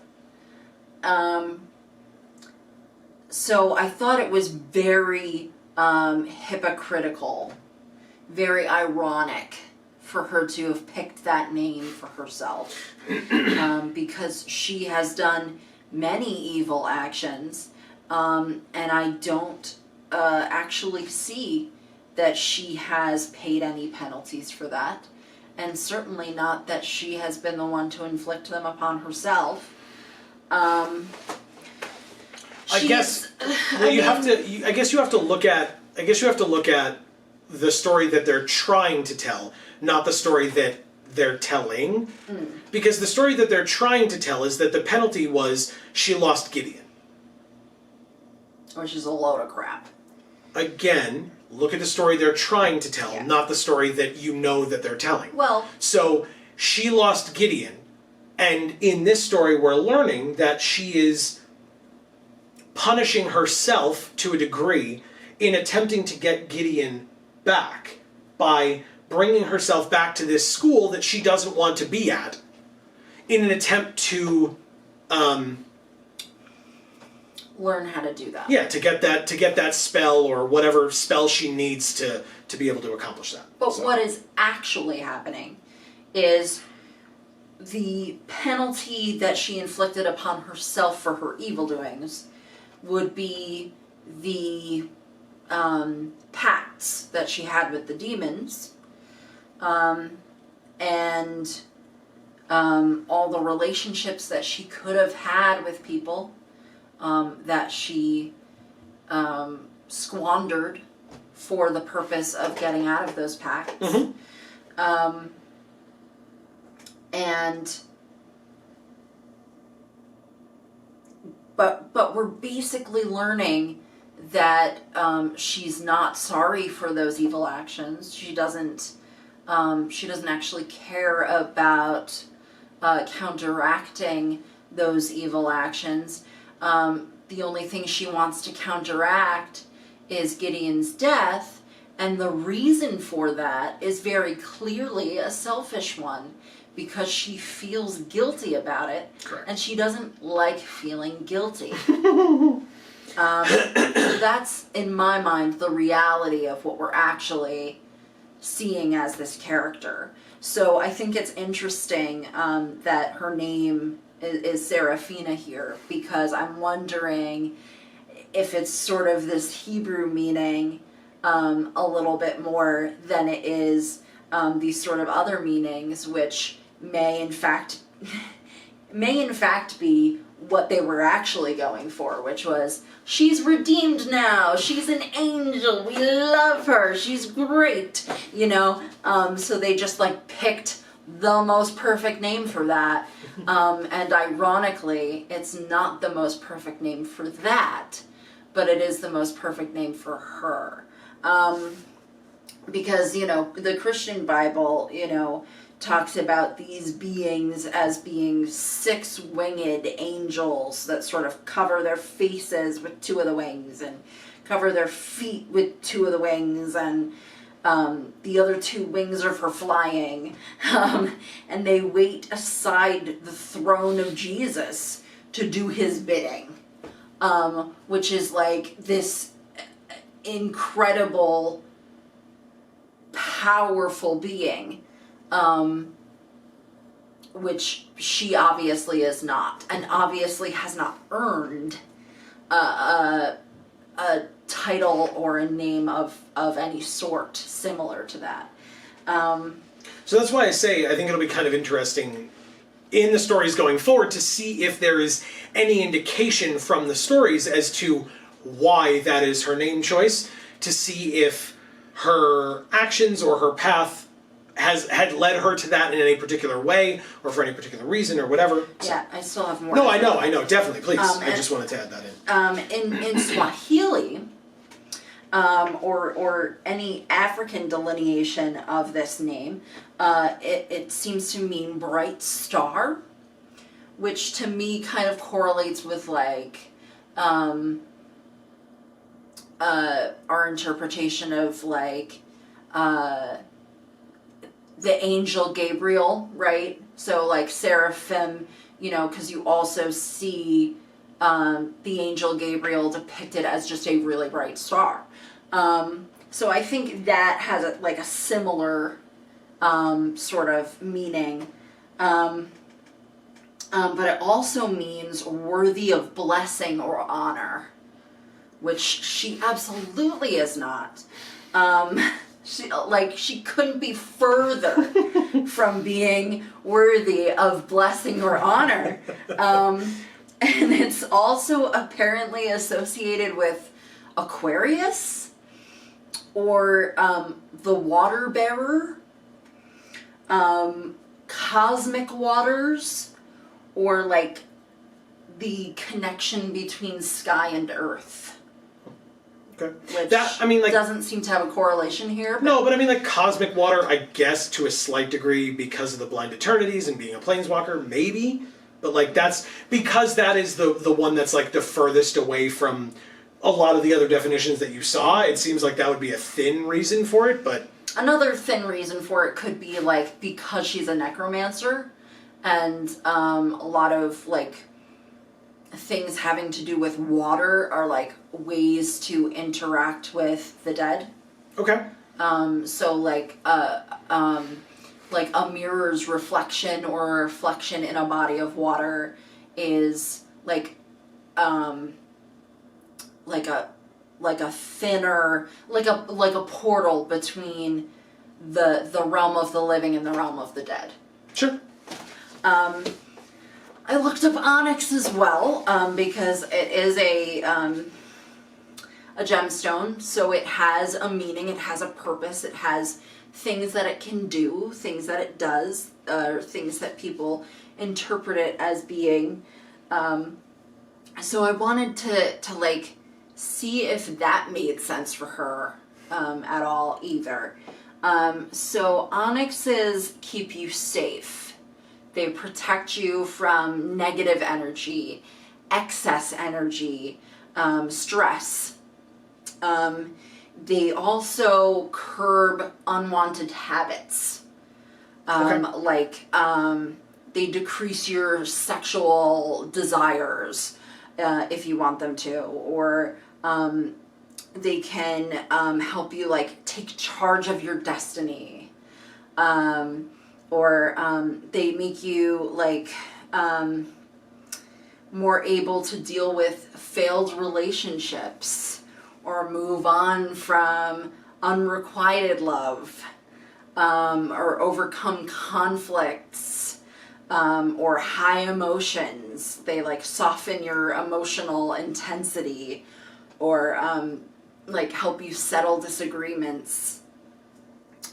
[SPEAKER 2] So I thought it was very hypocritical, very ironic for her to have picked that name for herself, because she has done many evil actions, and I don't actually see that she has paid any penalties for that, and certainly not that she has been the one to inflict them upon herself. I
[SPEAKER 1] guess you have to look at the story that they're trying to tell, not the story that they're telling. Because the story that they're trying to tell is that the penalty was she lost Gideon.
[SPEAKER 2] Which is a load of crap.
[SPEAKER 1] Again, look at the story they're trying to tell, not the story that you know that they're telling.
[SPEAKER 2] Well,
[SPEAKER 1] so she lost Gideon, and in this story we're learning that she is punishing herself to a degree in attempting to get Gideon back by bringing herself back to this school that she doesn't want to be at in an attempt to
[SPEAKER 2] learn how to do that.
[SPEAKER 1] Yeah, to get that spell or whatever spell she needs to be able to accomplish that.
[SPEAKER 2] But what is actually happening is the penalty that she inflicted upon herself for her evil doings would be the pacts that she had with the demons, and all the relationships that she could have had with people that she squandered for the purpose of getting out of those pacts. But we're basically learning that she's not sorry for those evil actions. She doesn't actually care about counteracting those evil actions. The only thing she wants to counteract is Gideon's death, and the reason for that is very clearly a selfish one, because she feels guilty about it.
[SPEAKER 1] Correct.
[SPEAKER 2] And she doesn't like feeling guilty. So that's, in my mind, the reality of what we're actually seeing as this character. So I think it's interesting that her name is Seraphina here, because I'm wondering if it's sort of this Hebrew meaning a little bit more than it is these sort of other meanings, which may in fact be what they were actually going for, which was, she's redeemed now, she's an angel, we love her, she's great, you know. So they just like picked the most perfect name for that, and ironically it's not the most perfect name for that, but it is the most perfect name for her, because, you know, the Christian Bible, you know, talks about these beings as being 6 winged angels that sort of cover their faces with 2 of the wings and cover their feet with 2 of the wings, and the other 2 wings are for flying, and they wait aside the throne of Jesus to do his bidding, which is like this incredible, powerful being, which she obviously is not, and obviously has not earned a title or a name of any sort similar to that.
[SPEAKER 1] So that's why I say I think it'll be kind of interesting in the stories going forward to see if there is any indication from the stories as to why that is her name choice, to see if her actions or her path had led her to that in any particular way, or for any particular reason, or whatever. So.
[SPEAKER 2] Yeah, I still have more.
[SPEAKER 1] No, I know, definitely, please. I just wanted to add that in.
[SPEAKER 2] In Swahili, or any African delineation of this name, it seems to mean bright star, which to me kind of correlates with like our interpretation of like the angel Gabriel, right? So like seraphim, you know, because you also see the angel Gabriel depicted as just a really bright star. So I think that has a similar sort of meaning. But it also means worthy of blessing or honor, which she absolutely is not. She couldn't be further from being worthy of blessing or honor. And it's also apparently associated with Aquarius, or the water bearer, cosmic waters, or like the connection between sky and earth.
[SPEAKER 1] Okay.
[SPEAKER 2] Which
[SPEAKER 1] like,
[SPEAKER 2] doesn't seem to have a correlation here. But
[SPEAKER 1] no, but I mean, like, cosmic water, I guess, to a slight degree, because of the blind eternities and being a planeswalker, maybe. But, like, that's... Because that is the one that's, like, the furthest away from a lot of the other definitions that you saw, it seems like that would be a thin reason for it, but...
[SPEAKER 2] Another thin reason for it could be, like, because she's a necromancer, and a lot of, like... things having to do with water are like ways to interact with the dead.
[SPEAKER 1] Okay.
[SPEAKER 2] So like a mirror's reflection or a reflection in a body of water is like a thinner, like a portal between the realm of the living and the realm of the dead.
[SPEAKER 1] Sure.
[SPEAKER 2] I looked up onyx as well, because it is a gemstone, so it has a meaning, it has a purpose, it has things that it can do, things that it does, or things that people interpret it as being. So I wanted to like see if that made sense for her at all either. So onyxes keep you safe. They protect you from negative energy, excess energy, stress. They also curb unwanted habits. They decrease your sexual desires if you want them to, or they can help you like take charge of your destiny. Or they make you like more able to deal with failed relationships or move on from unrequited love, or overcome conflicts, or high emotions. They like soften your emotional intensity, or like help you settle disagreements.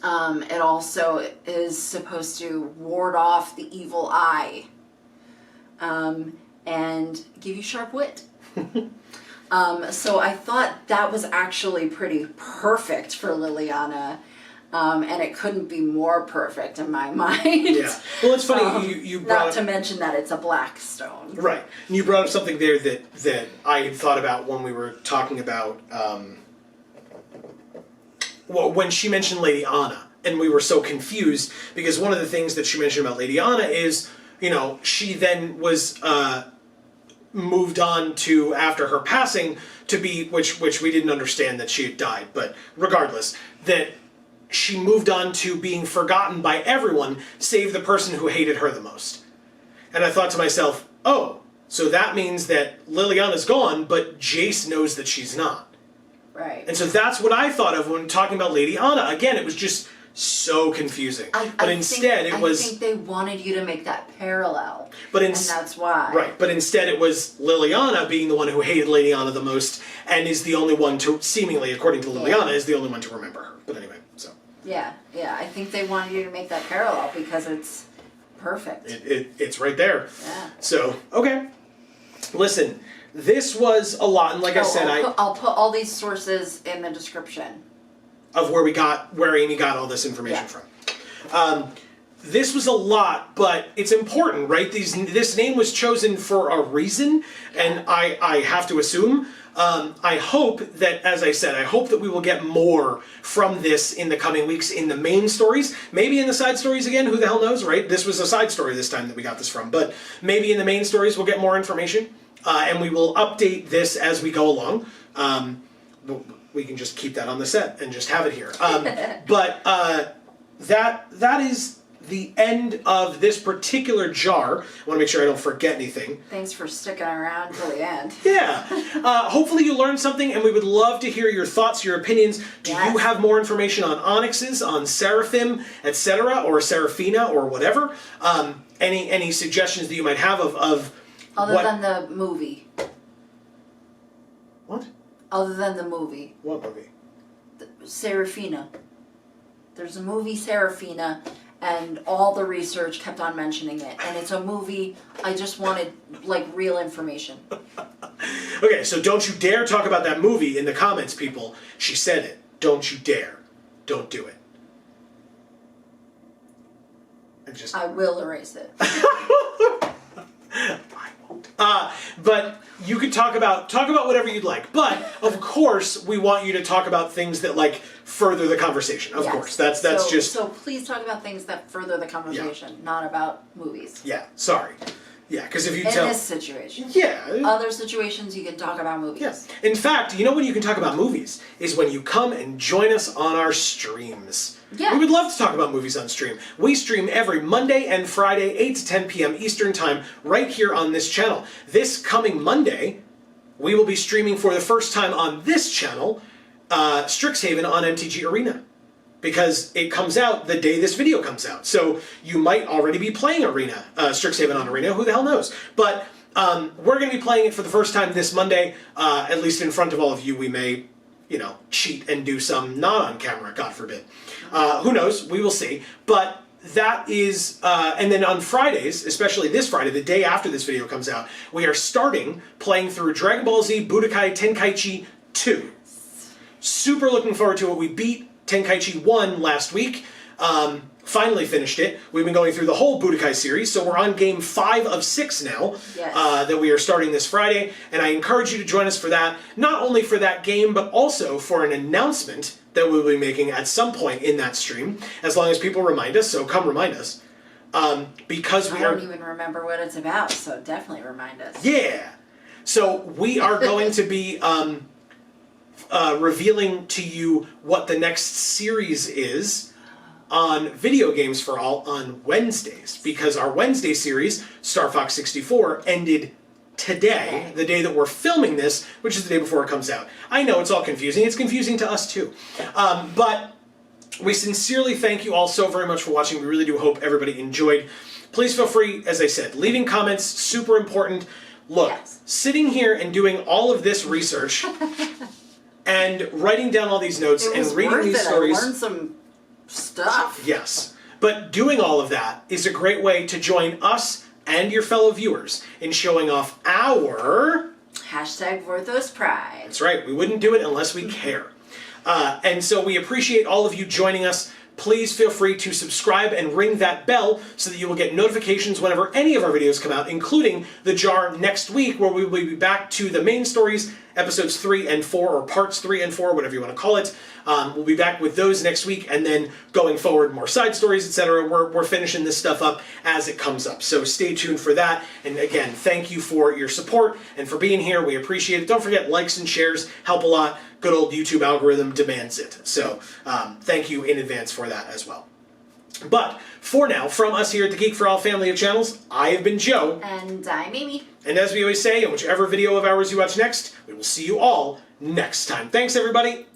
[SPEAKER 2] It also is supposed to ward off the evil eye, and give you sharp wit. So I thought that was actually pretty perfect for Liliana, and it couldn't be more perfect in my mind.
[SPEAKER 1] Yeah. Well, it's funny, you brought
[SPEAKER 2] not to mention that it's a black stone.
[SPEAKER 1] Right. And you brought up something there that I had thought about when we were talking about, well, when she mentioned Lady Anna, and we were so confused, because one of the things that she mentioned about Lady Anna is, you know, she then was moved on to, after her passing, to be, which we didn't understand that she had died, but regardless, that she moved on to being forgotten by everyone save the person who hated her the most. And I thought to myself, oh, so that means that Liliana's gone, but Jace knows that she's not.
[SPEAKER 2] Right.
[SPEAKER 1] And so that's what I thought of when talking about Lady Anna. Again, it was just so confusing. I think
[SPEAKER 2] they wanted you to make that parallel.
[SPEAKER 1] And
[SPEAKER 2] that's why.
[SPEAKER 1] Right, but instead it was Liliana being the one who hated Lady Anna the most, and is the only one to, seemingly, according to Liliana, is the only one to remember her. But anyway, so.
[SPEAKER 2] Yeah, I think they wanted you to make that parallel because it's perfect.
[SPEAKER 1] It's right there.
[SPEAKER 2] Yeah.
[SPEAKER 1] So, okay. Listen, this was a lot, and like I said,
[SPEAKER 2] I'll put all these sources in the description.
[SPEAKER 1] Of where Amy got all this information from. This was a lot, but it's important, right? This name was chosen for a reason, and I have to assume. I hope that, as I said, I hope that we will get more from this in the coming weeks in the main stories. Maybe in the side stories again, who the hell knows, right? This was a side story this time that we got this from, but maybe in the main stories we'll get more information, and we will update this as we go along. We can just keep that on the set and just have it here. But that is the end of this particular JaAR. I want to make sure I don't forget anything.
[SPEAKER 2] Thanks for sticking around till the end.
[SPEAKER 1] Yeah. Hopefully you learned something, and we would love to hear your thoughts, your opinions. Do you have more information on onyxes, on seraphim, etc., or seraphina, or whatever? Any suggestions that you might have of
[SPEAKER 2] other than the movie?
[SPEAKER 1] What?
[SPEAKER 2] Other than the movie.
[SPEAKER 1] What movie?
[SPEAKER 2] Seraphina. There's a movie, Seraphina, and all the research kept on mentioning it. And it's a movie, I just wanted, like, real information.
[SPEAKER 1] Okay, so don't you dare talk about that movie in the comments, people. She said it. Don't you dare. Don't do it.
[SPEAKER 2] I will erase it.
[SPEAKER 1] I won't. But you could talk about whatever you'd like. But of course, we want you to talk about things that like further the conversation. Of course, that's just.
[SPEAKER 2] So please talk about things that further the conversation, not about movies.
[SPEAKER 1] Yeah. Sorry. Yeah, because if you
[SPEAKER 2] in this situation.
[SPEAKER 1] Yeah.
[SPEAKER 2] Other situations you can talk about movies.
[SPEAKER 1] Yes. In fact, you know when you can talk about movies is when you come and join us on our streams.
[SPEAKER 2] Yeah.
[SPEAKER 1] We would love to talk about movies on stream. We stream every Monday and Friday, 8 to 10 p.m. Eastern Time, right here on this channel. This coming Monday, we will be streaming for the first time on this channel, Strixhaven on MTG Arena. Because it comes out the day this video comes out. So you might already be playing Arena, Strixhaven on Arena, who the hell knows. But we're going to be playing it for the first time this Monday, at least in front of all of you. We may, cheat and do some not on camera, God forbid. Who knows? We will see. But that is, and then on Fridays, especially this Friday, the day after this video comes out, we are starting playing through Dragon Ball Z Budokai Tenkaichi 2. Super looking forward to it. We beat Tenkaichi 1 last week. Finally finished it. We've been going through the whole Budokai series, so we're on game 5 of 6 now, that we are starting this Friday, and I encourage you to join us for that, not only for that game, but also for an announcement that we'll be making at some point in that stream, as long as people remind us, so come remind us. Because I
[SPEAKER 2] don't even remember what it's about, so definitely remind us.
[SPEAKER 1] Yeah! So we are going to be revealing to you what the next series is on Video Games for All on Wednesdays, because our Wednesday series, Star Fox 64, ended today, the day that we're filming this, which is the day before it comes out. I know it's all confusing. It's confusing to us too. But we sincerely thank you all so very much for watching. We really do hope everybody enjoyed. Please feel free, as I said, leaving comments, super important. Look, sitting here and doing all of this research and writing down all these notes and reading these stories.
[SPEAKER 2] I learned some stuff.
[SPEAKER 1] Yes. But doing all of that is a great way to join us and your fellow viewers in showing off our...
[SPEAKER 2] Hashtag Vorthos Pride.
[SPEAKER 1] That's right. We wouldn't do it unless we care. And so we appreciate all of you joining us. Please feel free to subscribe and ring that bell so that you will get notifications whenever any of our videos come out, including the JaAR next week, where we will be back to the main stories, episodes 3 and 4, or parts 3 and 4, whatever you want to call it. We'll be back with those next week, and then going forward, more side stories, etc. We're finishing this stuff up as it comes up. So stay tuned for that. And again, thank you for your support and for being here. We appreciate it. Don't forget, likes and shares help a lot. Good old YouTube algorithm demands it. So thank you in advance for that as well. But for now, from us here at the Geek for All family of channels, I have been Joe. And
[SPEAKER 2] I'm Amy.
[SPEAKER 1] And as we always say, in whichever video of ours you watch next, we will see you all next time. Thanks, everybody.